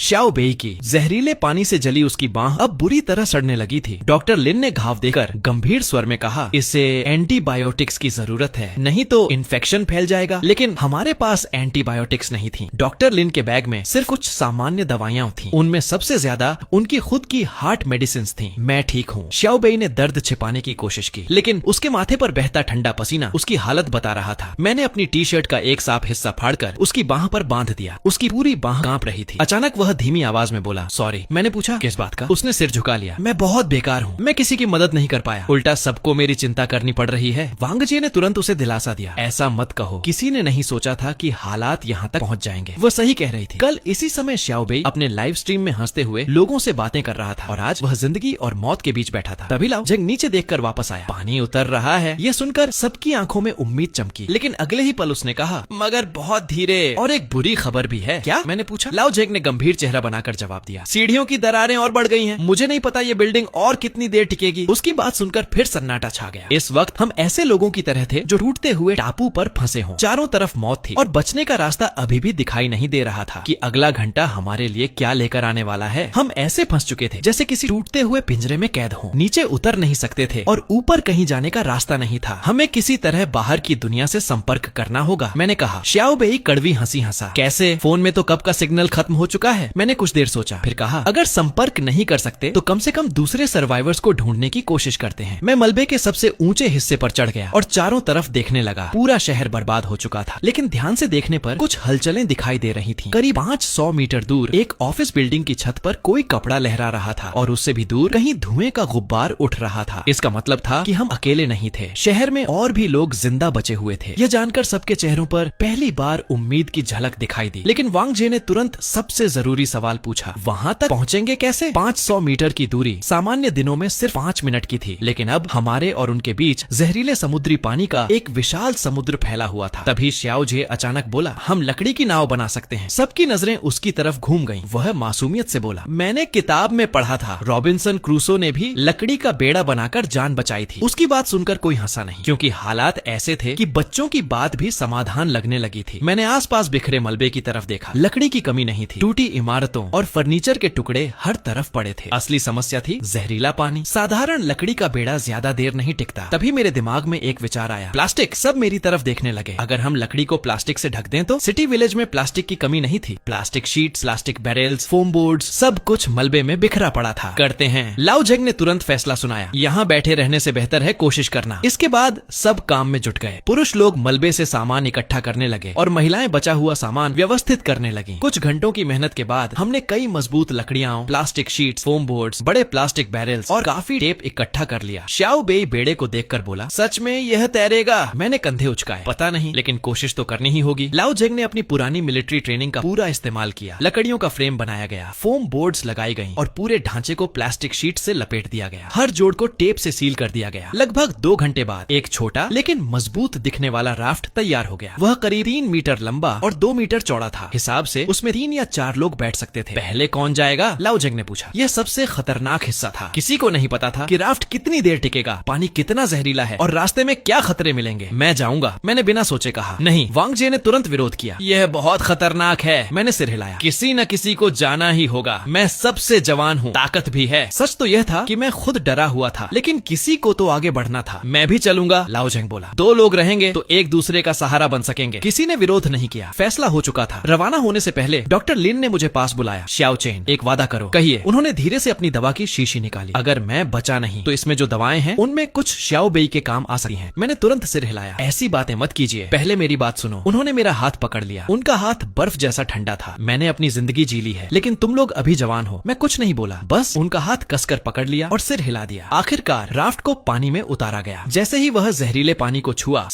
श्याओ बेई की। जहरीले पानी से जली उसकी बांह अब बुरी तरह सड़ने लगी थी। डॉक्टर लिन ने घाव देखकर गंभीर स्वर में कहा, इसे एंटीबायोटिक्स की जरूरत है, नहीं तो इन्फेक्शन फैल जाएगा। लेकिन हमारे पास एंटीबायोटिक्स नहीं थी। डॉक्टर लिन के बैग में सिर्फ कुछ सामान्य दवाइयां थी। उनमें सबसे ज्यादा उनकी खुद की हार्ट मेडिसिन थी। मैं ठीक हूँ। श्याओ बेई ने दर्द छिपाने की कोशिश की, लेकिन उसके माथे पर बहता ठंडा पसीना उसकी हालत बता रहा था। मैंने अपनी टी शर्ट का एक साफ हिस्सा फाड़कर उसकी बाह पर बांध दिया। उसकी पूरी बाह कांप रही थी। अचानक वह धीमी आवाज में बोला, सॉरी। मैंने पूछा, किस बात का? उसने सिर झुका लिया। मैं बहुत बेकार हूँ, मैं किसी की मदद नहीं कर पाया, उल्टा सबको मेरी चिंता करनी पड़ रही है। वांग जी ने तुरंत उसे दिलासा दिया, ऐसा मत कहो, किसी ने नहीं सोचा था कि हालात यहाँ तक पहुँच जाएंगे। वो सही कह रही थी। कल इसी समय श्याओ बेई अपने लाइव स्ट्रीम में हंसते हुए लोगों से बातें कर रहा था और आज वह जिंदगी और मौत के बीच बैठा था। तभी लाओ जेंग नीचे देखकर वापस आया। पानी उतर रहा है। ये सुनकर सबकी आंखों में उम्मीद चमकी, लेकिन अगले ही पल उसने कहा, मगर बहुत धीरे, और एक बुरी खबर भी है। क्या? मैंने पूछा। लाओ जेंग ने गंभीर चेहरा बनाकर जवाब दिया, सीढ़ियों की दरारें और बढ़ गई हैं। मुझे नहीं पता ये बिल्डिंग और कितनी देर टिकेगी। उसकी बात सुनकर फिर सन्नाटा छा गया। इस वक्त हम ऐसे लोगों की तरह थे जो टूटते हुए टापू पर फंसे हों। चारों तरफ मौत थी और बचने का रास्ता अभी भी दिखाई नहीं दे रहा था कि अगला घंटा हमारे लिए क्या लेकर आने वाला है। हम ऐसे फंस चुके थे जैसे किसी टूटते हुए पिंजरे में कैद हो। नीचे उतर नहीं सकते थे और ऊपर कहीं जाने का रास्ता नहीं था। हमें किसी तरह बाहर की दुनिया से संपर्क करना होगा। मैंने कहा। श्याओ बेई कड़वी हंसी हंसा। कैसे? फोन में तो कब का सिग्नल खत्म हो चुका है। मैंने कुछ देर सोचा, फिर कहा, अगर संपर्क नहीं कर सकते तो कम से कम दूसरे सर्वाइवर्स को ढूंढने की कोशिश करते हैं। मैं मलबे के सबसे ऊंचे हिस्से पर चढ़ गया और चारों तरफ देखने लगा। पूरा शहर बर्बाद हो चुका था, लेकिन ध्यान से देखने पर कुछ हलचलें दिखाई दे रही थीं। करीब 500 मीटर दूर एक ऑफिस बिल्डिंग की छत पर कोई कपड़ा लहरा रहा था और उससे भी दूर कहीं धुएं का गुब्बार उठ रहा था। इसका मतलब था कि हम अकेले नहीं थे। शहर में और भी लोग जिंदा बचे हुए थे। यह जानकर सबके चेहरों पर पहली बार उम्मीद की झलक दिखाई दी। लेकिन वांग जे ने तुरंत सबसे जरूरी सवाल पूछा, वहां तक पहुंचेंगे कैसे? 500 मीटर की दूरी सामान्य दिनों में सिर्फ 5 मिनट की थी, लेकिन अब हमारे और उनके बीच जहरीले समुद्री पानी का एक विशाल समुद्र फैला हुआ था। तभी श्याओ जे अचानक बोला, हम लकड़ी की नाव बना सकते हैं। सबकी नजरें उसकी तरफ घूम गईं। वह मासूमियत से बोला, मैंने किताब में पढ़ा था, रॉबिन्सन क्रूसो ने भी लकड़ी का बेड़ा बनाकर जान बचाई थी। उसकी बात सुनकर कोई हंसा नहीं, क्योंकि हालात ऐसे थे कि बच्चों की बात भी समाधान लगने लगी थी। मैंने आसपास बिखरे मलबे की तरफ देखा। लकड़ी की कमी नहीं थी। टूटी इमारतों और फर्नीचर के टुकड़े हर तरफ पड़े थे। असली समस्या थी जहरीला पानी। साधारण लकड़ी का बेड़ा ज्यादा देर नहीं टिकता। तभी मेरे दिमाग में एक विचार आया, प्लास्टिक। सब मेरी तरफ देखने लगे। अगर हम लकड़ी को प्लास्टिक से ढक दें तो? सिटी विलेज में प्लास्टिक की कमी नहीं थी। Plastic sheets, plastic barrels, foam boards, सब कुछ मलबे में बिखरा पड़ा था। करते हैं। लाओ जेंग ने तुरंत फैसला सुनाया, यहाँ बैठे रहने से बेहतर है कोशिश करना। इसके बाद सब काम में जुट गए। पुरुष लोग मलबे से सामान इकट्ठा करने लगे और महिलाएं बचा हुआ सामान व्यवस्थित करने लगी। कुछ घंटों की मेहनत के बाद हमने कई मजबूत लकड़ियां, प्लास्टिक शीट्स, फोम बोर्ड्स, बड़े प्लास्टिक बैरल्स और काफी टेप इकट्ठा कर लिया। श्याओ बेई बेड़े को देखकर बोला, सच में यह तैरेगा? मैंने कंधे उचकाए, पता नहीं, लेकिन कोशिश तो करनी ही होगी। लाओ जेंग ने अपनी पुरानी मिलिट्री ट्रेनिंग का पूरा इस्तेमाल किया। लकड़ियों का फ्रेम बनाया गया, फोम बोर्ड्स लगाई गई और पूरे ढांचे को प्लास्टिक शीट से लपेट दिया गया। हर जोड़ को टेप से सील कर दिया गया। लगभग 2 घंटे बाद एक छोटा लेकिन मजबूत दिखने वाला राफ्ट तैयार हो गया। वह करीब 3 मीटर लंबा और 2 मीटर चौड़ा था। हिसाब से उसमें 3 या 4 लोग बैठ सकते थे। पहले कौन जाएगा? लाओ जेंग ने पूछा। यह सबसे खतरनाक हिस्सा था। किसी को नहीं पता था कि राफ्ट कितनी देर टिकेगा, पानी कितना जहरीला है और रास्ते में क्या खतरे मिलेंगे। मैं जाऊंगा, मैंने बिना सोचे कहा। नहीं, वांग जे ने तुरंत विरोध किया। यह बहुत खतरनाक है। मैंने सिर हिलाया। किसी न किसी को जाना ही होगा। मैं सबसे जवान हूँ, ताकत भी है। सच तो यह था कि मैं खुद डरा हुआ था, लेकिन किसी को तो आगे बढ़ना था। मैं भी चलूंगा, लाओ जेंग बोला। 2 लोग रहेंगे तो एक दूसरे का सहारा बन सकेंगे। किसी ने विरोध नहीं किया। फैसला हो चुका था। रवाना होने से पहले डॉक्टर लिन ने मुझे पास बुलाया। श्याओ चेन, एक वादा करो। कहिए। उन्होंने धीरे से अपनी दवा की शीशी निकाली। अगर मैं बचा नहीं तो इसमें जो दवाएं हैं उनमें कुछ श्याओ बेई के काम आ सकती हैं। मैंने तुरंत सिर हिलाया। ऐसी बातें मत कीजिए, पहले मेरी बात सुनो। उन्होंने मेरा हाथ पकड़ लिया। उनका हाथ बर्फ जैसा ठंडा था। मैंने अपनी जिंदगी जी ली है, लेकिन तुम लोग अभी जवान हो। मैं कुछ नहीं बोला, बस उनका हाथ कसकर पकड़ लिया और सिर हिला दिया। आखिरकार राफ्ट को पानी में उतारा गया। जैसे ही वह जहरीले पानी को छुआ,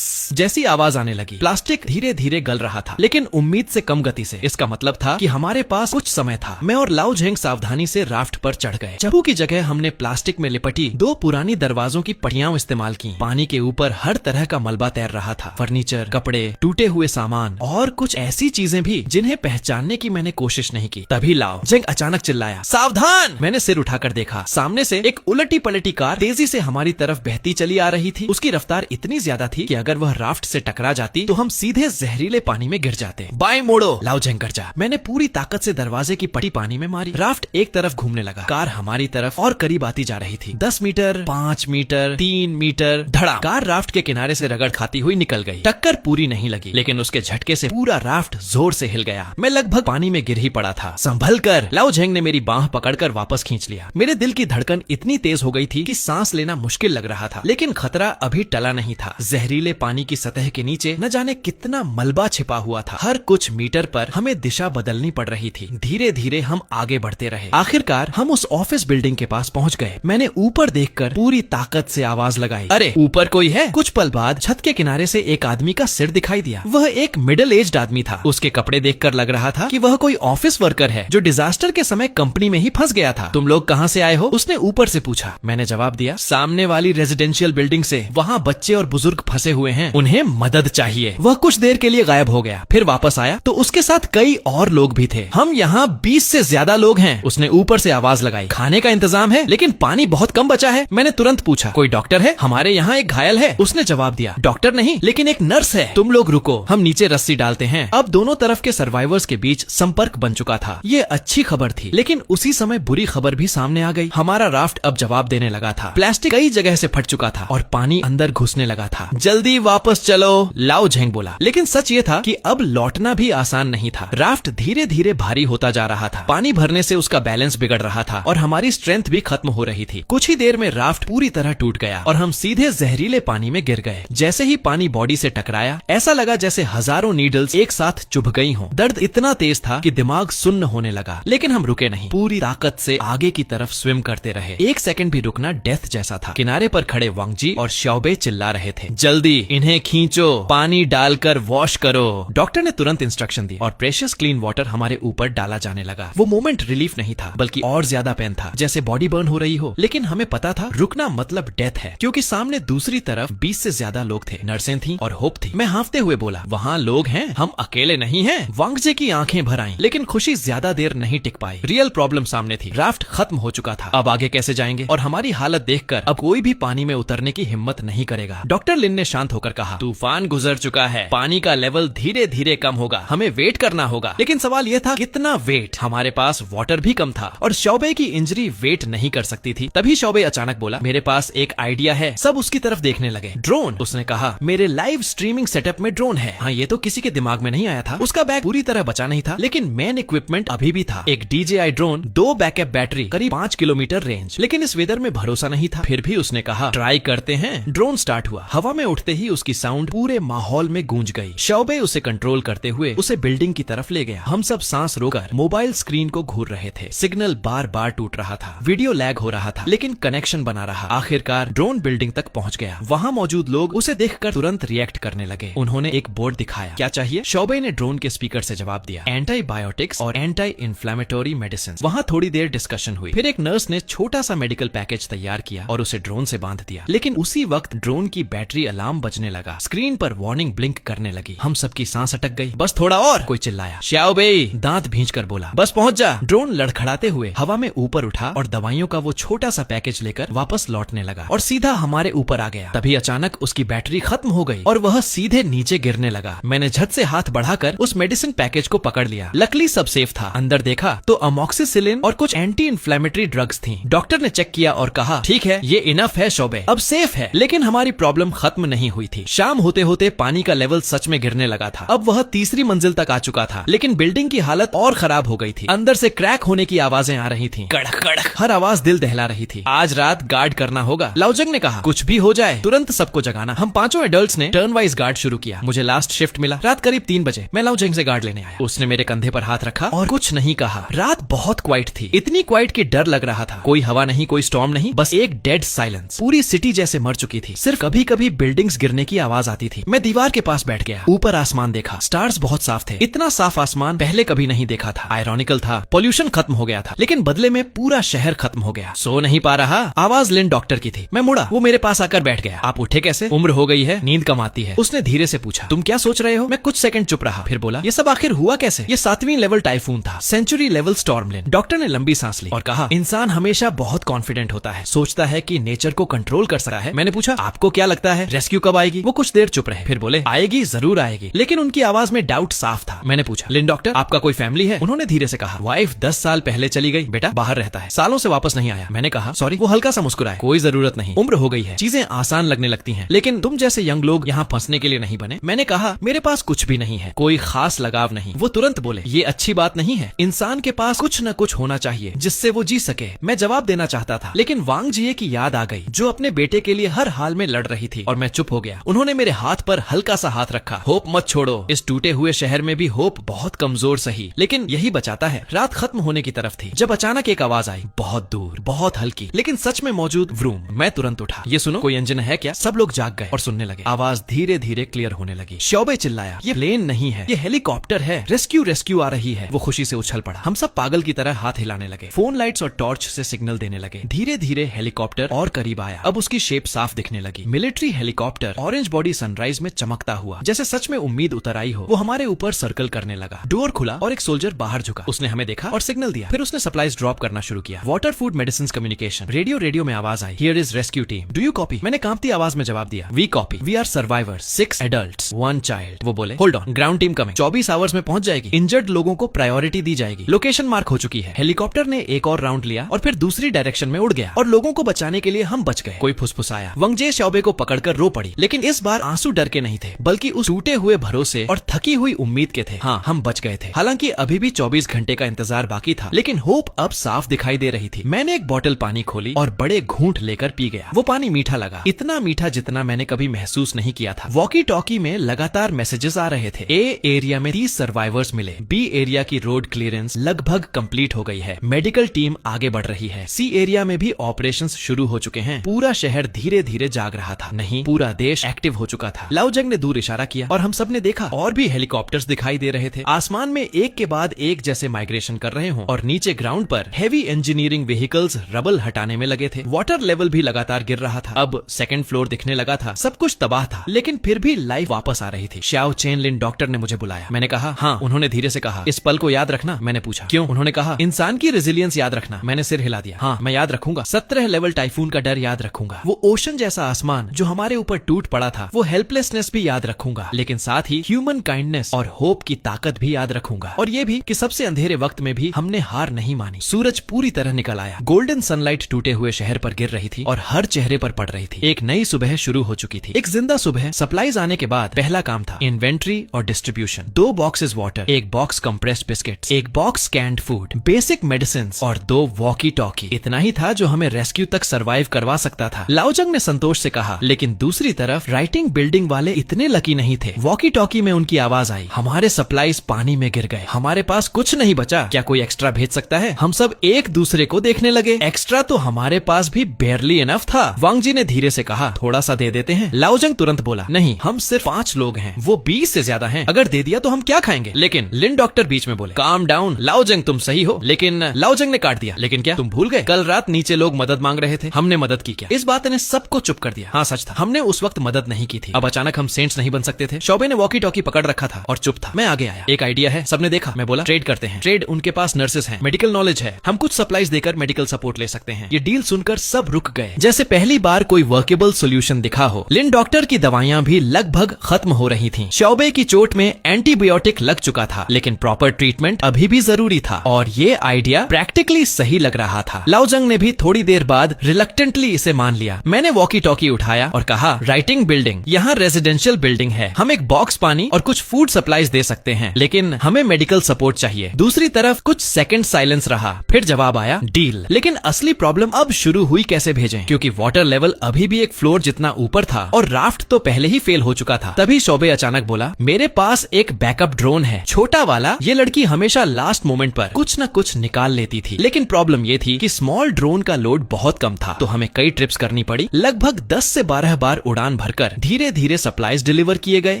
जैसी आवाज आने लगी। प्लास्टिक धीरे धीरे गल रहा था, लेकिन उम्मीद से कम गति से। इसका मतलब था कि हमारे पास कुछ समय था। मैं और लाओ जेंग सावधानी से राफ्ट पर चढ़ गए। चबू की जगह हमने प्लास्टिक में लिपटी 2 पुरानी दरवाजों की पट्टियां इस्तेमाल की। पानी के ऊपर हर तरह का मलबा तैर रहा था। फर्नीचर, कपड़े, टूटे हुए सामान और कुछ ऐसी चीजें भी जिन्हें पहचानने की मैंने कोशिश नहीं की। तभी लाओ जेंग अचानक चिल्लाया, सावधान! मैंने सिर उठाकर देखा। सामने से एक उलटी पलटी कार तेजी से हमारी तरफ बहती चली आ रही थी। उसकी रफ्तार इतनी ज्यादा थी कि अगर वह राफ्ट से टकरा जाती तो हम सीधे जहरीले पानी में गिर जाते। बाएं मोड़ो लाओजेंग गरजा। मैंने पूरी ताकत से दरवाजे की पट्टी पानी में मारी। राफ्ट एक तरफ घूमने लगा। कार हमारी तरफ और करीब आती जा रही थी। 10 मीटर, 5 मीटर, 3 मीटर, धड़ा। कार राफ्ट के किनारे से रगड़ खाती हुई निकल गई। टक्कर पूरी नहीं लगी, लेकिन उसके झटके से पूरा राफ्ट जोर से हिल गया। मैं लगभग पानी में गिर ही पड़ा था। संभल कर, लाओजेंग ने मेरी बांह पकड़कर वापस खींच लिया। मेरे दिल की धड़कन इतनी तेज हो गई थी कि सांस लेना मुश्किल लग रहा था, लेकिन खतरा अभी टला नहीं था। जहरीले पानी की सतह के नीचे न जाने कितना मलबा छिपा हुआ था। हर कुछ मीटर पर हमें दिशा बदलनी पड़ रही थी। धीरे धीरे हम आगे बढ़ते रहे। आखिरकार हम उस ऑफिस बिल्डिंग के पास पहुंच गए। मैंने ऊपर देखकर पूरी ताकत से आवाज लगाई, अरे ऊपर कोई है। कुछ पल बाद छत के किनारे से एक आदमी का सिर दिखाई दिया। वह एक मिडिल एज्ड आदमी था। उसके कपड़े देखकर लग रहा था कि वह कोई ऑफिस वर्कर है जो डिजास्टर के समय कंपनी में ही फंस गया था। तुम लोग कहाँ से आए हो? उसने ऊपर से पूछा। मैंने जवाब दिया, सामने वाली रेजिडेंशियल बिल्डिंग से। वहाँ बच्चे और बुजुर्ग फंसे हुए हैं, उन्हें मदद चाहिए। वह कुछ देर के लिए गायब हो गया, फिर वापस आया तो उसके साथ कई और लोग भी थे। हम यहाँ 20 से ज्यादा लोग हैं। उसने ऊपर से आवाज लगाई, खाने का इंतजाम है लेकिन पानी बहुत कम बचा है। मैंने तुरंत पूछा, कोई डॉक्टर है? हमारे यहाँ एक घायल है। उसने जवाब दिया, डॉक्टर नहीं लेकिन एक नर्स है। तुम लोग रुको, हम नीचे रस्सी डालते हैं। अब दोनों तरफ के सर्वाइवर्स के बीच संपर्क बन चुका था। ये अच्छी खबर थी, लेकिन उसी समय बुरी खबर भी सामने आ गई। हमारा राफ्ट अब जवाब देने लगा था। प्लास्टिक कई जगह से फट चुका था और पानी अंदर घुसने लगा था। जल्दी वापस चलो, लाओजेंग बोला। लेकिन सच ये था कि अब लौटना भी आसान नहीं था। राफ्ट धीरे धीरे भारी होता जा रहा था। पानी भरने से उसका बैलेंस बिगड़ रहा था और हमारी स्ट्रेंथ भी खत्म हो रही थी। कुछ ही देर में राफ्ट पूरी तरह टूट गया और हम सीधे जहरीले पानी में गिर गए। जैसे ही पानी बॉडी से टकराया, ऐसा लगा जैसे हजारों नीडल्स एक साथ चुभ गई हों। दर्द इतना तेज था कि दिमाग सुन्न होने लगा, लेकिन हम रुके नहीं। पूरी ताकत से आगे की तरफ स्विम करते रहे। एक सेकंड भी रुकना डेथ जैसा था। किनारे पर खड़े वांगजी और श्याओबे चिल्ला रहे थे, जल्दी इन्हें खींचो, पानी डालकर वॉश करो। डॉक्टर ने तुरंत इंस्ट्रक्शन दी और प्रेशियस क्लीन वाटर हमारे ऊपर डाला जाने लगा। वो मोमेंट रिलीफ नहीं था, बल्कि और ज्यादा पेन था, जैसे बॉडी बर्न हो रही हो। लेकिन हमें पता था रुकना मतलब डेथ है, क्योंकि सामने दूसरी तरफ 20 से ज्यादा लोग थे। नर्सें थीं और होप थी। मैं हांफते हुए बोला, वहाँ लोग हैं, हम अकेले नहीं हैं। वांगजे की आंखें भर आईं, लेकिन खुशी ज्यादा देर नहीं टिक पाई। रियल प्रॉब्लम सामने थी। राफ्ट खत्म हो चुका था। अब आगे कैसे जाएंगे? और हमारी हालत देखकर अब कोई भी पानी में उतरने की हिम्मत नहीं करेगा। डॉक्टर लिन ने शांत होकर कहा, तूफान गुजर चुका है, पानी का लेवल धीरे धीरे कम होगा, हमें वेट करना होगा। लेकिन सवाल यह था, कितना वेट? हमारे पास वाटर भी कम था और श्याओबे की इंजरी वेट नहीं कर सकती थी। तभी श्याओबे अचानक बोला, मेरे पास एक आइडिया है। सब उसकी तरफ देखने लगे। ड्रोन? उसने कहा, मेरे लाइव स्ट्रीमिंग सेटअप में ड्रोन है। हाँ, ये तो किसी के दिमाग में नहीं आया था। उसका बैग पूरी तरह बचा नहीं था, लेकिन मेन इक्विपमेंट अभी भी था। एक DJI ड्रोन, 2 बैकअप बैटरी, करीब 5 किलोमीटर रेंज। लेकिन इस वेदर में भरोसा नहीं था। फिर भी उसने कहा, ट्राई करते हैं। ड्रोन स्टार्ट हुआ। हवा में उठते ही उसकी साउंड पूरे माहौल में गूंज गई। श्याओबे उसे कंट्रोल करते हुए उसे बिल्डिंग की तरफ ले गया। हम सब सांस रोककर मोबाइल स्क्रीन को घूर रहे थे। सिग्नल बार बार टूट रहा था, वीडियो लैग हो रहा था, लेकिन कनेक्शन बना रहा। आखिरकार ड्रोन बिल्डिंग तक पहुंच गया। वहां मौजूद लोग उसे देखकर तुरंत रिएक्ट करने लगे। उन्होंने एक बोर्ड दिखाया, क्या चाहिए? श्याओबे ने ड्रोन के स्पीकर से जवाब दिया, एंटीबायोटिक्स और एंटी इन्फ्लेमेटरी मेडिसिन। वहां थोड़ी देर डिस्कशन हुई। फिर एक नर्स ने छोटा सा मेडिकल पैकेज तैयार किया और उसे ड्रोन से बांध दिया। लेकिन उसी वक्त ड्रोन की बैटरी अलार्म बजने लगा। स्क्रीन पर वार्निंग ब्लिंक करने लगी। हम सबकी सांस अटक गई। बस थोड़ा और, कोई चिल्लाया। श्याओबे दांत भींचकर बोला, बस पहुंच जा। ड्रोन लड़खड़ाते हुए हवा में ऊपर उठा और दवाइयों का वो छोटा सा पैकेज लेकर वापस लौटने लगा और सीधा हमारे ऊपर आ गया। तभी अचानक उसकी बैटरी खत्म हो गई और वह सीधे नीचे गिरने लगा। मैंने झट से हाथ बढ़ाकर उस मेडिसिन पैकेज को पकड़ लिया। लकली सब सेफ था। अंदर देखा तो अमॉक्सिसिलिन और कुछ एंटी इन्फ्लेमेटरी ड्रग्स थी। डॉक्टर ने चेक किया और कहा, ठीक है, ये इनफ है श्याओबे, अब सेफ है। लेकिन हमारी प्रॉब्लम खत्म नहीं हुई थी। शाम होते होते पानी का लेवल सच में गिरने लगा था। अब वह तीसरी मंजिल तक आ चुका था, लेकिन बिल्डिंग की हालत और खराब हो गई थी। अंदर से क्रैक होने की आवाजें आ रही थी। कड़क कड़क, हर आवाज दिल दहला रही थी। आज रात गार्ड करना होगा। लाओजेंग ने कहा, कुछ भी हो जाए तुरंत सबको जगाना। हम पांचों एडल्ट्स ने टर्न वाइज गार्ड शुरू किया। मुझे लास्ट शिफ्ट मिला। रात करीब 3 बजे मैं लाओजेंग से गार्ड लेने आया। उसने मेरे कंधे पर हाथ रखा और कुछ नहीं कहा। रात बहुत क्वाइट थी, इतनी क्वाइट कि डर लग रहा था। कोई हवा नहीं, कोई स्टॉर्म नहीं, बस एक डेड साइलेंस। पूरी सिटी जैसे मर चुकी थी। सिर्फ कभी कभी बिल्डिंग्स गिरने की आवाज आती थी। मैं दीवार के पास बैठ गया। ऊपर आसमान देखा। स्टार्स बहुत साफ थे। इतना साफ आसमान पहले कभी नहीं देखा था। आयरॉनिकल था, पोल्यूशन खत्म हो गया था, लेकिन बदले में पूरा शहर खत्म हो गया। सो नहीं पा रहा। आवाज लिन डॉक्टर की थी। मैं मुड़ा, वो मेरे पास आकर बैठ गया। आप उठे कैसे? उम्र हो गई है, नींद कम आती है। उसने धीरे से पूछा, तुम क्या सोच रहे हो? मैं कुछ सेकंड चुप रहा, फिर बोला, ये सब आखिर हुआ कैसे? ये 7वीं लेवल टाइफून था, सेंचुरी लेवल स्टॉर्म लिन। डॉक्टर ने लंबी सांस ली और कहा, इंसान हमेशा बहुत कॉन्फिडेंट होता है, सोचता है कि नेचर को कंट्रोल कर सकता है। मैंने पूछा, आपको क्या लगता है रेस्क्यू कब आएगी? वो कुछ देर चुप रहे, फिर बोले आएगी, जरूर आएगी, लेकिन उनकी आवाज में डाउट साफ था। मैंने पूछा, लिन डॉक्टर आपका कोई फैमिली है? उन्होंने धीरे से कहा, वाइफ 10 साल पहले चली गई, बेटा बाहर रहता है, सालों से वापस नहीं आया। मैंने कहा सॉरी। वो हल्का सा मुस्कुराए, कोई जरूरत नहीं, उम्र हो गई है, चीजें आसान लगने लगती हैं, लेकिन तुम जैसे यंग लोग यहाँ फंसने के लिए नहीं बने। मैंने कहा मेरे पास कुछ भी नहीं है, कोई खास लगाव नहीं। वो तुरंत बोले, ये अच्छी बात नहीं है, इंसान के पास कुछ न कुछ होना चाहिए जिससे वो जी सके। मैं जवाब देना चाहता था, लेकिन वांग जिए की याद आ गई, जो अपने बेटे के लिए हर हाल में लड़ रही थी, और मैं चुप हो गया। उन्होंने मेरे हाथ पर हल्का सा हाथ रखा। होप मत छोड़ो, इस टूटे हुए शहर में भी होप बहुत कमजोर सही, लेकिन यही बचाता है। रात खत्म होने की तरफ थी जब अचानक एक आवाज आई, बहुत दूर, बहुत हल्की, लेकिन सच में मौजूद, व्रूम। मैं तुरंत उठा, ये सुनो, कोई इंजन है क्या? सब लोग जाग गए और सुनने लगे। आवाज धीरे धीरे क्लियर होने लगी। शौबे चिल्लाया, ये प्लेन नहीं है, ये हेलीकॉप्टर है, रेस्क्यू रेस्क्यू आ रही है। वो खुशी से उछल पड़ा। हम सब पागल की तरह हाथ हिलाने लगे, फोन लाइट्स और टॉर्च से सिग्नल देने लगे। धीरे धीरे हेलीकॉप्टर और करीब आया। अब उसकी शेप साफ दिखने लगी। Military helicopter, orange body sunrise में चमकता हुआ, जैसे सच में उम्मीद उतर आई हो। वो हमारे ऊपर सर्कल करने लगा। डोर खुला और एक सोल्जर बाहर झुका। उसने हमें देखा और सिग्नल दिया। फिर उसने सप्लाईज ड्रॉप करना शुरू किया। Water, food, medicine, communication. Radio में आवाज आई, here is rescue team, do you copy? मैंने कांपती आवाज में जवाब दिया, we copy, we are survivors, 6 adults, 1 child. वो बोले, hold on, ground team coming, 24 hours में पहुंच जाएगी, इंजर्ड लोगों को प्रायोरिटी दी जाएगी, लोकेशन मार्क हो चुकी है। हेलीकॉप्टर ने एक और राउंड लिया और फिर दूसरी डायरेक्शन में उड़ गया, और लोगों को बचाने के लिए हम बच गए। कोई फुसफुसाया। वंगजे शौबे को पकड़कर रो पड़ी, लेकिन इस बार आंसू डर के नहीं थे, बल्कि उस टूटे हुए भरोसे और थकी हुई उम्मीद के थे। हाँ, हम बच गए थे। हालांकि अभी भी 24 घंटे का इंतजार बाकी था, लेकिन होप अब साफ दिखाई दे रही थी। मैंने एक बोतल पानी खोली और बड़े घूंट लेकर पी गया। वो पानी मीठा लगा, इतना मीठा जितना मैंने कभी महसूस नहीं किया था। वॉकी टॉकी में लगातार मैसेजेस आ रहे थे। ए एरिया में 30 सर्वाइवर्स मिले। बी एरिया की रोड क्लियरेंस लगभग कंप्लीट हो गई है। मेडिकल टीम आगे बढ़ रही है। सी एरिया में भी ऑपरेशंस शुरू हो चुके हैं। पूरा शहर धीरे धीरे जाग रहा था, नहीं पूरा देश एक्टिव हो चुका था। लाओजंग ने दूर इशारा किया और हम सब ने देखा और भी हेलीकॉप्टर्स दिखाई दे रहे थे। आसमान में एक के बाद एक जैसे माइग्रेशन कर रहे हों, और नीचे ग्राउंड पर हेवी इंजीनियरिंग व्हीकल्स रबल हटाने में लगे थे। वाटर लेवल भी लगातार गिर रहा था। अब सेकंड फ्लोर दिखने लगा था। सब कुछ तबाह था, लेकिन फिर भी लाइफ वापस आ रही थी। श्याओ चेन लिन डॉक्टर ने मुझे बुलाया। मैंने कहा हाँ। उन्होंने धीरे से कहा, इस पल को याद रखना। मैंने पूछा क्यों? उन्होंने कहा, इंसान की रेजिलियंस याद रखना। मैंने सिर हिला दिया। हाँ, मैं याद रखूंगा। 17 लेवल टाइफून का डर याद रखूंगा। वो ओशन जैसा आसमान जो हमारे ऊपर टूट पड़ा था, वो हेल्पलेसनेस भी याद रखूंगा, लेकिन साथ ही ह्यूमन काइंडनेस और होप की ताकत भी याद रखूंगा। और ये भी कि सबसे अंधेरे वक्त में भी हमने हार नहीं मानी। सूरज पूरी तरह निकल आया। गोल्डन सनलाइट टूटे हुए शहर पर गिर रही थी और हर चेहरे पर पड़ रही थी। एक नई सुबह शुरू हो चुकी थी, एक जिंदा सुबह। सप्लाईज आने के बाद पहला काम था इन्वेंट्री और distribution. 2 boxes water, 1 box compressed biscuits, 1 box canned food, basic medicine और 2 वॉकी टॉकी। इतना ही था जो हमें रेस्क्यू तक सरवाइव करवा सकता था। लाओजंग ने संतोष से कहा, लेकिन दूसरी तरफ राइटिंग बिल्डिंग वाले इतने लकी नहीं थे। वॉकी टॉकी में उनकी आवाज आई, हमारे सप्लाईज पानी में गिर गए, हमारे पास कुछ नहीं बचा, क्या कोई एक्स्ट्रा भेज सकता है? हम सब एक दूसरे को देखने लगे। एक्स्ट्रा तो हमारे पास भी बेयरली इनफ था। वांग जी ने धीरे से कहा, थोड़ा सा दे देते हैं। लाओजंग तुरंत बोला, नहीं, हम सिर्फ 5 लोग हैं, वो 20 से ज्यादा हैं, अगर दे दिया तो हम क्या खाएंगे? लेकिन लिन डॉक्टर बीच में बोले, काम डाउन लाओजंग, तुम सही हो। लेकिन लाओजंग ने काट दिया, लेकिन क्या तुम भूल गए कल रात नीचे लोग मदद मांग रहे थे, हमने मदद की क्या? इस बात ने सबको चुप कर दिया। हाँ सच था, हमने उस वक्त मदद नहीं की थी। अब अचानक हम सेंट्स नहीं बन सकते थे। शौबे ने वॉकी टॉकी पकड़ रखा था और चुप था। मैं आगे आया, एक आइडिया है, सबने देखा। मैं बोला, ट्रेड करते हैं। ट्रेड, उनके पास नर्सेस हैं, मेडिकल नॉलेज है, हम कुछ सप्लाईज देकर मेडिकल सपोर्ट ले सकते हैं। ये डील सुनकर सब रुक गए, जैसे पहली बार कोई वर्केबल सोल्यूशन दिखा हो। लिन डॉक्टर की दवाइयां भी लगभग खत्म हो रही थीं। शौबे की चोट में एंटीबायोटिक लग चुका था, लेकिन प्रॉपर ट्रीटमेंट अभी भी जरूरी था, और ये आइडिया प्रैक्टिकली सही लग रहा था। लाओजंग ने भी थोड़ी देर बाद रिलक्टेंटली इसे मान लिया। मैंने वॉकी टॉकी उठाया और कहा, राइटिंग बिल्डिंग, यहाँ रेजिडेंशियल बिल्डिंग है, हम एक बॉक्स पानी और कुछ फूड सप्लाईज दे सकते हैं, लेकिन हमें मेडिकल सपोर्ट चाहिए। दूसरी तरफ कुछ सेकंड साइलेंस रहा, फिर जवाब आया, डील। लेकिन असली प्रॉब्लम अब शुरू हुई, कैसे भेजें, क्योंकि वाटर लेवल अभी भी एक फ्लोर जितना ऊपर था और राफ्ट तो पहले ही फेल हो चुका था। तभी शौबे अचानक बोला, मेरे पास एक बैकअप ड्रोन है, छोटा वाला। ये लड़की हमेशा लास्ट मोमेंट पर कुछ न कुछ निकाल लेती थी, लेकिन प्रॉब्लम ये थी कि स्मॉल ड्रोन का लोड बहुत कम था, तो हमें कई ट्रिप्स करनी पड़ी। लगभग 10 से 12 बार उड़ान भरकर धीरे धीरे सप्लाईज डिलीवर किए गए।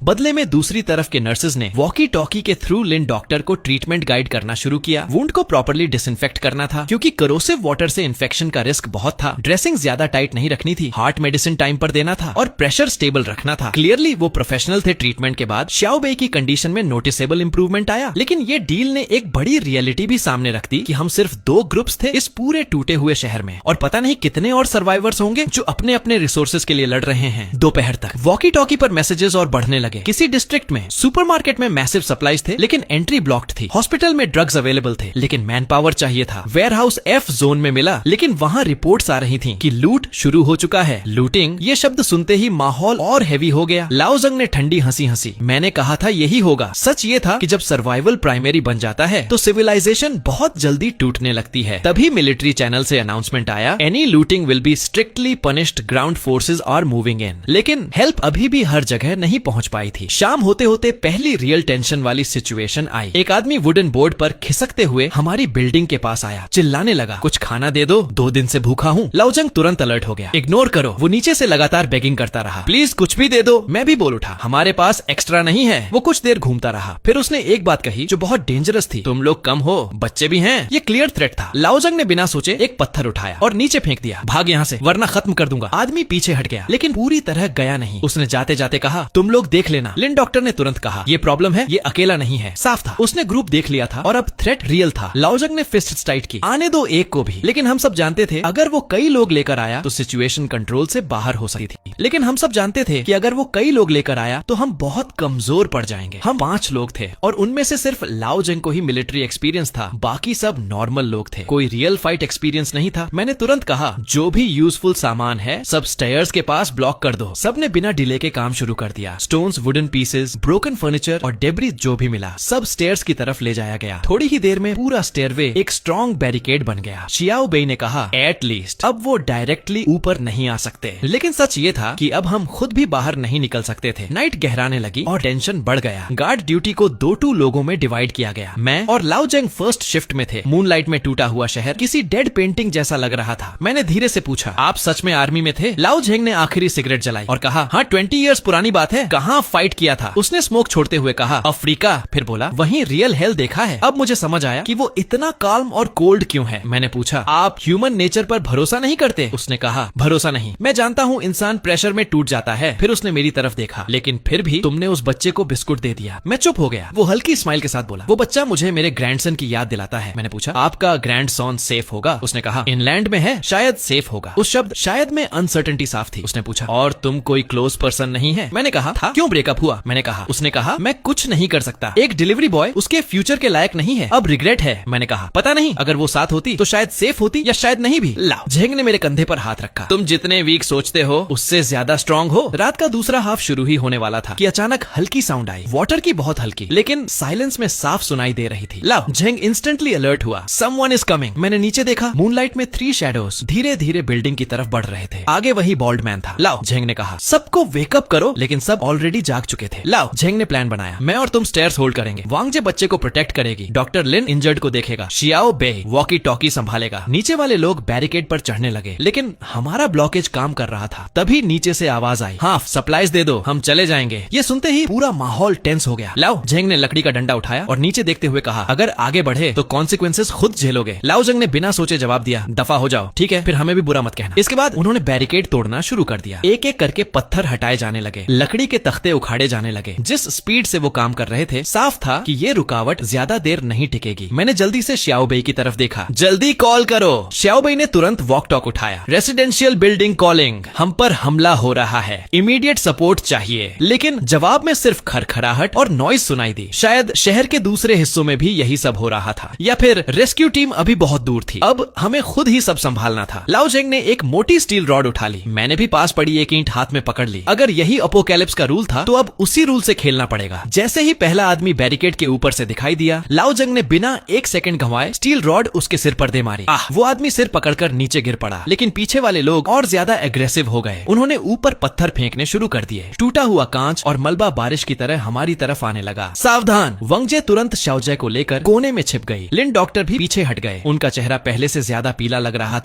बदले में दूसरी तरफ के नर्सेज ने वॉकी टॉकी के थ्रू लिन डॉक्टर को ट्रीटमेंट गाइड करना शुरू किया। वुंड को प्रॉपर्ली डिसइंफेक्ट करना था, क्योंकि करोसिव वाटर से इन्फेक्शन का रिस्क बहुत था। ड्रेसिंग ज्यादा टाइट नहीं रखनी थी, हार्ट मेडिसिन टाइम पर देना था और प्रेशर स्टेबल रखना था। क्लियरली वो प्रोफेशनल थे। ट्रीटमेंट के बाद श्याओ बेई की कंडीशन में नोटिसेबल इंप्रूवमेंट आया, लेकिन ये डील ने एक बड़ी रियलिटी भी सामने रख दी कि हम सिर्फ 2 ग्रुप्स थे इस पूरे टूटे हुए शहर में, और पता नहीं कितने और सर्वाइवर्स होंगे जो अपने अपने रिसोर्सेज के लिए लड़ रहे हैं। दोपहर शहर तक। वॉकी टॉकी पर मैसेजेस और बढ़ने लगे। किसी डिस्ट्रिक्ट में सुपरमार्केट में मैसिव सप्लाईज थे लेकिन एंट्री ब्लॉक्ड थी। हॉस्पिटल में ड्रग्स अवेलेबल थे लेकिन मैन पावर चाहिए था। वेयर हाउस F जोन में मिला लेकिन वहाँ रिपोर्ट्स आ रही थी कि लूट शुरू हो चुका है। लूटिंग ये शब्द सुनते ही माहौल और हैवी हो गया। लाओजंग ने ठंडी हंसी हंसी। मैंने कहा था यही होगा। सच ये था कि जब सर्वाइवल प्राइमरी बन जाता है तो सिविलाइजेशन बहुत जल्दी टूटने लगती है। तभी मिलिट्री चैनल से अनाउंसमेंट आया, any looting will be strictly punished, ground forces are moving in. लेकिन हेल्प अभी भी हर जगह नहीं पहुंच पाई थी। शाम होते होते पहली रियल टेंशन वाली सिचुएशन आई। एक आदमी वुडन बोर्ड पर खिसकते हुए हमारी बिल्डिंग के पास आया। चिल्लाने लगा, कुछ खाना दे दो, 2 दिन से भूखा हूँ। लाओजंग तुरंत अलर्ट हो गया। इग्नोर करो। वो नीचे से लगातार बेगिंग करता रहा, प्लीज कुछ भी दे दो। मैं भी बोल उठा, हमारे पास एक्स्ट्रा नहीं है। वो कुछ देर घूमता रहा, फिर उसने एक बात कही जो बहुत डेंजरस थी, तुम लोग कम हो, बच्चे भी हैं। ये क्लियर थ्रेट था। लाओजंग ने बिना सोचे एक पत्थर उठाया और नीचे फेंक दिया, भाग यहाँ से वरना खत्म कर दूंगा। आदमी पीछे हट गया लेकिन पूरी तरह गया नहीं। उसने जाते जाते कहा, तुम लोग देख लेना। लिन डॉक्टर ने तुरंत कहा, ये प्रॉब्लम है, ये अकेला नहीं है। साफ था उसने ग्रुप देख लिया था और अब थ्रेट रियल था। लाओजंग ने फिस्ट टाइट की, आने दो एक को भी। लेकिन हम सब जानते थे अगर वो कई लोग लेकर आया तो सिचुएशन कंट्रोल से बाहर हो सकती थी। लेकिन हम सब जानते थे कि अगर वो कई लोग लेकर आया तो हम बहुत कमजोर पड़ जाएंगे। हम 5 लोग थे और उनमें से सिर्फ लाओजंग को ही मिलिट्री एक्सपीरियंस था, बाकी सब नॉर्मल लोग थे। कोई रियल फाइट एक्सपीरियंस नहीं था। मैंने तुरंत कहा, जो भी यूजफुल सामान है सब स्टेयर्स के पास ब्लॉक कर दो। सबने बिना डिले के काम शुरू कर दिया। Stones, wooden pieces, broken furniture और डेब्रिस जो भी मिला सब स्टेयर्स की तरफ ले जाया गया। थोड़ी ही देर में पूरा स्टेयरवे एक स्ट्रॉन्ग बैरिकेड बन गया। शियाओ बेई ने कहा, एट लीस्ट अब वो डायरेक्टली ऊपर नहीं आ सकते। लेकिन सच ये था कि अब हम खुद भी बाहर नहीं निकल सकते थे। नाइट गहराने लगी और टेंशन बढ़ गया। गार्ड ड्यूटी को 2 लोगों में डिवाइड किया गया। मैं और लाओजंग फर्स्ट शिफ्ट में थे। मूनलाइट में टूटा हुआ शहर किसी डेड पेंटिंग जैसा लग रहा था। मैंने धीरे से पूछा, आप सच में आर्मी में थे? लाओजंग ने आखिरी सिगरेट जलाई और कहा, हाँ 20 इयर्स पुरानी बात है, कहाँ फाइट किया था। उसने स्मोक छोड़ते हुए कहा, अफ्रीका। फिर बोला, वहीं रियल हेल देखा है। अब मुझे समझ आया कि वो इतना काल्म और कोल्ड क्यों है। मैंने पूछा, आप ह्यूमन नेचर पर भरोसा नहीं करते? उसने कहा, भरोसा नहीं। मैं जानता हूँ इंसान प्रेशर में टूट जाता है। फिर उसने मेरी तरफ देखा, लेकिन फिर भी तुमने उस बच्चे को बिस्कुट दे दिया। मैं चुप हो गया। वो हल्की स्माइल के साथ बोला, वो बच्चा मुझे मेरे ग्रैंडसन की याद दिलाता है। मैंने पूछा, आपका ग्रैंडसन सेफ होगा? उसने कहा, इंलैंड में है, शायद सेफ होगा। उस शब्द शायद में अनसर्टेनिटी साफ थी। उसने पूछा, और तुम कोई क्लोज पर्सन नहीं है? मैंने कहा, था। क्यों ब्रेकअप हुआ? मैंने कहा। उसने कहा, मैं कुछ नहीं कर सकता। एक डिलीवरी बॉय उसके फ्यूचर के लायक नहीं है, अब रिग्रेट है। मैंने कहा, पता नहीं, अगर वो साथ होती तो शायद सेफ होती या शायद नहीं भी। लाओजंग ने मेरे कंधे पर हाथ रखा, तुम जितने वीक सोचते हो उससे ज्यादा स्ट्रांग हो। रात का दूसरा हाफ शुरू ही होने वाला था कि अचानक हल्की साउंड आई, वाटर की, बहुत हल्की, लेकिन साइलेंस में साफ सुनाई दे रही थी। लाओजंग इंस्टेंटली अलर्ट हुआ, समवन इज कमिंग। मैंने नीचे देखा, मूनलाइट में 3 शैडोज धीरे धीरे बिल्डिंग की तरफ बढ़ रहे थे। आगे वही बॉल्ड मैन था। लाओजंग ने कहा, सबको वेकअप करो, लेकिन सब ऑलरेडी जाग चुके थे। लाओजंग ने प्लान बनाया, मैं और तुम स्टेयर्स होल्ड करेंगे, वांगजे बच्चे को प्रोटेक्ट करेगी, डॉक्टर लिन इंजर्ड को देखेगा, शियाओ बेई वॉकी टॉकी संभालेगा। नीचे वाले लोग बैरिकेड पर चढ़ने लगे, लेकिन हमारा ब्लॉकेज काम कर रहा था। तभी नीचे से आवाज आई, हाँ सप्लाईज दे दो, हम चले जाएंगे। ये सुनते ही पूरा माहौल टेंस हो गया। लाओजंग ने लकड़ी का डंडा उठाया और नीचे देखते हुए कहा, अगर आगे बढ़े तो कॉन्सिक्वेंसेस खुद झेलोगे। लाओजंग ने बिना सोचे जवाब दिया, दफा हो जाओ। ठीक है, फिर हमें भी बुरा मत कहना। इसके बाद उन्होंने बैरिकेड तोड़ना शुरू कर दिया। एक एक करके पत्थर हटाए जाने लगे, लकड़ी के तख्ते उखाड़े जाने लगे। जिस स्पीड से वो काम कर रहे थे, साफ था कि ये रुकावट ज्यादा देर नहीं टिकेगी। मैंने जल्दी से शियाओ बेई की तरफ देखा, जल्दी कॉल करो। शियाओ बेई ने तुरंत वॉक टॉक उठाया, रेसिडेंशियल बिल्डिंग कॉलिंग, हम पर हमला हो रहा है, इमीडिएट सपोर्ट चाहिए। लेकिन जवाब में सिर्फ खरखराहट और नॉइज सुनाई दी। शायद शहर के दूसरे हिस्सों में भी यही सब हो रहा था, या फिर रेस्क्यू टीम अभी बहुत दूर थी। अब हमें खुद ही सब संभालना था। लाओजंग ने एक मोटी स्टील रॉड उठा ली। मैंने भी पास पड़ी एक ईंट हाथ में पकड़ ली। अगर यही अपोकैलिप्स का रूल था तो अब उसी रूल से खेलना पड़ेगा। जैसे ही पहला आदमी बैरिकेड के ऊपर से दिखाई दिया, लाओजंग ने बिना 1 सेकंड गंवाए स्टील रॉड उसके सिर पर दे मारी। वो आदमी सिर पकड़कर नीचे गिर पड़ा, लेकिन पीछे वाले लोग और ज्यादा एग्रेसिव हो गए। उन्होंने ऊपर पत्थर फेंकने शुरू कर दिए। टूटा हुआ कांच और मलबा बारिश की तरह हमारी तरफ आने लगा। सावधान! वांगजे तुरंत शाओजय को लेकर कोने में छिप गई। लिन डॉक्टर भी पीछे हट गए। उनका चेहरा पहले से ज्यादा पीला लग रहा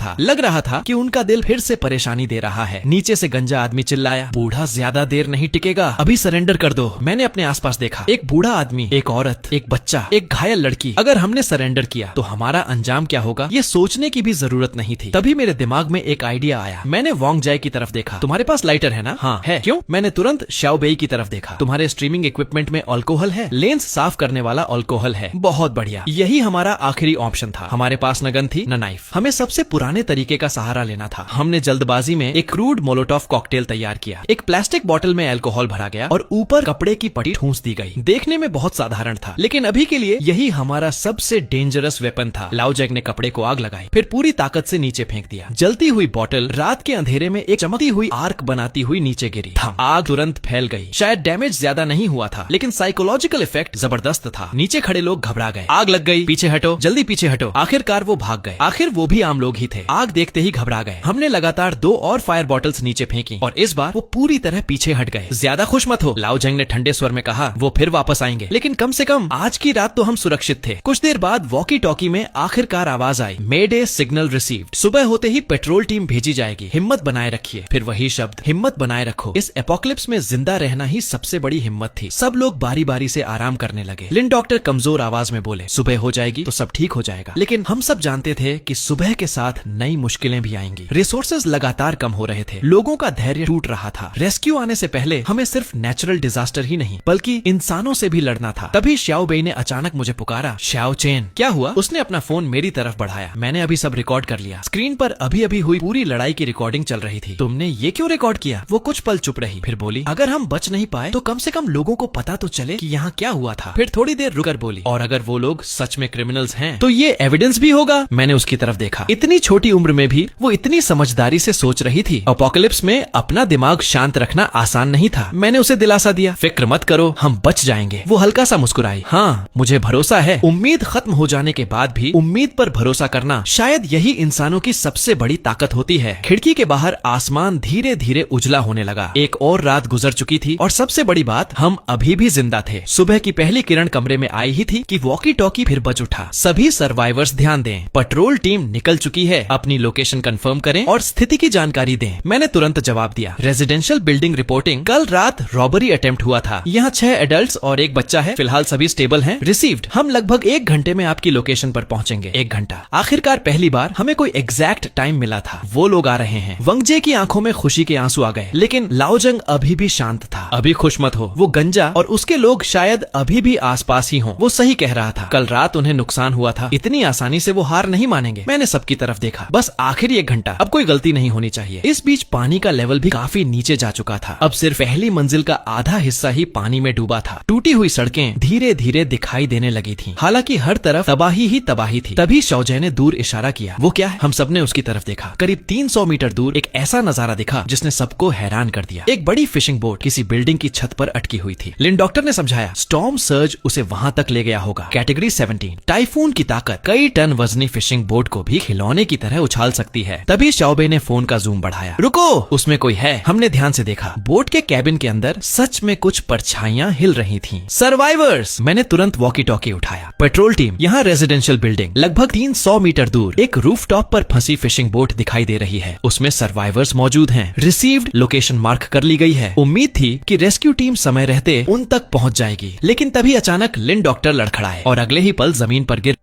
था। कि उनका दिल फिर से परेशानी दे रहा है। नीचे से गंजा आदमी चिल्लाया, बूढ़ा ज्यादा देर नहीं टिकेगा, अभी सरेंडर कर दो। मैंने अपने आसपास देखा, एक बूढ़ा आदमी, एक औरत, एक बच्चा, एक घायल लड़की। अगर हमने सरेंडर किया तो हमारा अंजाम क्या होगा, ये सोचने की भी जरूरत नहीं थी। तभी मेरे दिमाग में एक आइडिया आया। मैंने वांगजे की तरफ देखा, तुम्हारे पास लाइटर है ना? हाँ है। क्यों? मैंने तुरंत शियाओ बेई की तरफ देखा। तुम्हारे स्ट्रीमिंग इक्विपमेंट में अल्कोहल है? लेंस साफ करने वाला अल्कोहल है। बहुत बढ़िया, यही हमारा आखिरी ऑप्शन था। हमारे पास न गन थी न नाइफ। हमें सबसे पुराने तरीके का सहारा लेना था। हमने जल्दबाजी में एक क्रूड मोलोटोव कॉकटेल तैयार तैयार किया। एक प्लास्टिक बोतल में अल्कोहल भरा गया और ऊपर कपड़े की पट्टी ठूंस दी गई। देखने में बहुत साधारण था, लेकिन अभी के लिए यही हमारा सबसे डेंजरस वेपन था। लाओजेंग ने कपड़े को आग लगाई, फिर पूरी ताकत से नीचे फेंक दिया। जलती हुई बोतल रात के अंधेरे में एक चमकती हुई आर्क बनाती हुई नीचे गिरी। आग तुरंत फैल गई। शायद डैमेज ज्यादा नहीं हुआ था, लेकिन साइकोलॉजिकल इफेक्ट जबरदस्त था। नीचे खड़े लोग घबरा गए। आग लग गई, पीछे हटो, जल्दी पीछे हटो। आखिरकार वो भाग गए। आखिर वो भी आम लोग ही थे। आग देखते ही घबरा गए। हमने लगातार 2 और फायर बॉटल्स नीचे फेंकी और इस बार वो पूरी तरह पीछे हट गए। ज्यादा खुश मत हो, लाओजेंग ने ठंडे स्वर में कहा। वो फिर वापस आएंगे, लेकिन कम से कम आज की रात तो हम सुरक्षित थे। कुछ देर बाद वॉकी टॉकी में आखिरकार आवाज आई, मेडे सिग्नल रिसीव्ड। सुबह होते ही पेट्रोल टीम भेजी जाएगी, हिम्मत बनाए रखिए। फिर वही शब्द, हिम्मत बनाए रखो। इस एपोक्लिप्स में जिंदा रहना ही सबसे बड़ी हिम्मत थी। सब लोग बारी बारी से आराम करने लगे। लिन डॉक्टर कमजोर आवाज में बोले, सुबह हो जाएगी तो सब ठीक हो जाएगा। लेकिन हम सब जानते थे कि सुबह के साथ नई मुश्किलें भी आएंगी। रिसोर्सेज लगातार कम हो रहे थे, लोगों का धैर्य टूट रहा था। रेस्क्यू आने से पहले हमें सिर्फ नेचुरल डिजास्टर ही नहीं बल्कि इंसानों से भी लड़ना था। तभी श्याओ बेई ने अचानक मुझे पुकारा, श्याओ चेन। क्या हुआ? उसने अपना फोन मेरी तरफ बढ़ाया। मैंने अभी सब रिकॉर्ड कर लिया। स्क्रीन पर अभी अभी हुई पूरी लड़ाई की रिकॉर्डिंग चल रही थी। तुमने ये क्यों रिकॉर्ड किया? वो कुछ पल चुप रही, फिर बोली, अगर हम बच नहीं पाए तो कम से कम लोगों को पता तो चले कि यहाँ क्या हुआ था। फिर थोड़ी देर रुकर बोली, और अगर वो लोग सच में क्रिमिनल्स हैं तो ये एविडेंस भी होगा। मैंने उसकी तरफ देखा। इतनी छोटी उम्र में भी वो इतनी समझदारी से सोच रही थी। एपोकलिप्स में अपना दिमाग शांत रखना आसान नहीं था। मैंने उसे दिलासा दिया, फिक्र मत करो, हम बच जाएंगे। वो हल्का सा मुस्कुराई, हाँ मुझे भरोसा है। उम्मीद खत्म हो जाने के बाद भी उम्मीद पर भरोसा करना शायद यही इंसानों की सबसे बड़ी ताकत होती है। खिड़की के बाहर आसमान धीरे धीरे उजला होने लगा। एक और रात गुजर चुकी थी और सबसे बड़ी बात, हम अभी भी जिंदा थे। सुबह की पहली किरण कमरे में आई ही थी कि वॉकी टॉकी फिर बज उठा। सभी सर्वाइवर्स ध्यान दें, पेट्रोल टीम निकल चुकी है। अपनी लोकेशन कंफर्म करें और स्थिति की जानकारी दें। मैंने तुरंत जवाब दिया, रेजिडेंशियल बिल्डिंग रिपोर्टिंग, कल रात रॉबरी अटेम्प्ट हुआ था। यहाँ 6 एडल्ट्स और एक बच्चा है। फिलहाल सभी स्टेबल हैं। रिसीव्ड। हम लगभग 1 घंटे में आपकी लोकेशन पर पहुंचेंगे। 1 घंटा। आखिरकार पहली बार हमें कोई एग्जैक्ट टाइम मिला था। वो लोग आ रहे हैं। वंगजे की आंखों में खुशी के आंसू आ गए, लेकिन लाओजंग अभी भी शांत था। अभी खुश मत हो, वो गंजा और उसके लोग शायद अभी भी आसपास ही हों। वो सही कह रहा था। कल रात उन्हें नुकसान हुआ था। इतनी आसानी से वो हार नहीं मानेंगे। मैंने सबकी तरफ देखा। बस आखिरी 1 घंटा, अब कोई गलती नहीं होनी चाहिए। इस बीच पानी का लेवल भी काफी नीचे जा चुका था। अब सिर्फ पहली मंजिल का आधा हिस्सा ही पानी में डूबा था। टूटी हुई सड़कें धीरे धीरे दिखाई देने लगी थीं। हालांकि हर तरफ तबाही ही तबाही थी। तभी शौजय ने दूर इशारा किया। वो क्या है? हम सबने उसकी तरफ देखा। करीब 300 मीटर दूर एक ऐसा नजारा दिखा जिसने सबको हैरान कर दिया। एक बड़ी फिशिंग बोट किसी बिल्डिंग की छत पर अटकी हुई थी। लिन डॉक्टर ने समझाया, स्टॉर्म सर्ज उसे वहां तक ले गया होगा। कैटेगरी 17, टाइफून की ताकत कई टन वजनी फिशिंग बोट को भी खिलौने की तरह उछाल सकती है। तभी शाओबे ने फोन का जूम बढ़ाया। रुको, उसमें कोई है। हमने ध्यान से देखा। बोट के कैबिन के अंदर सच में कुछ परछाइयां हिल रही थीं। सर्वाइवर्स! मैंने तुरंत वॉकी टॉकी उठाया। पेट्रोल टीम, यहाँ रेजिडेंशियल बिल्डिंग लगभग 300 मीटर दूर एक रूफटॉप पर फंसी फिशिंग बोट दिखाई दे रही है। उसमें सर्वाइवर्स मौजूद हैं। रिसीव्ड। लोकेशन मार्क कर ली गई है। उम्मीद थी कि रेस्क्यू टीम समय रहते उन तक पहुंच जाएगी, लेकिन तभी अचानक लिन डॉक्टर लड़खड़ाए और अगले ही पल जमीन पर गिर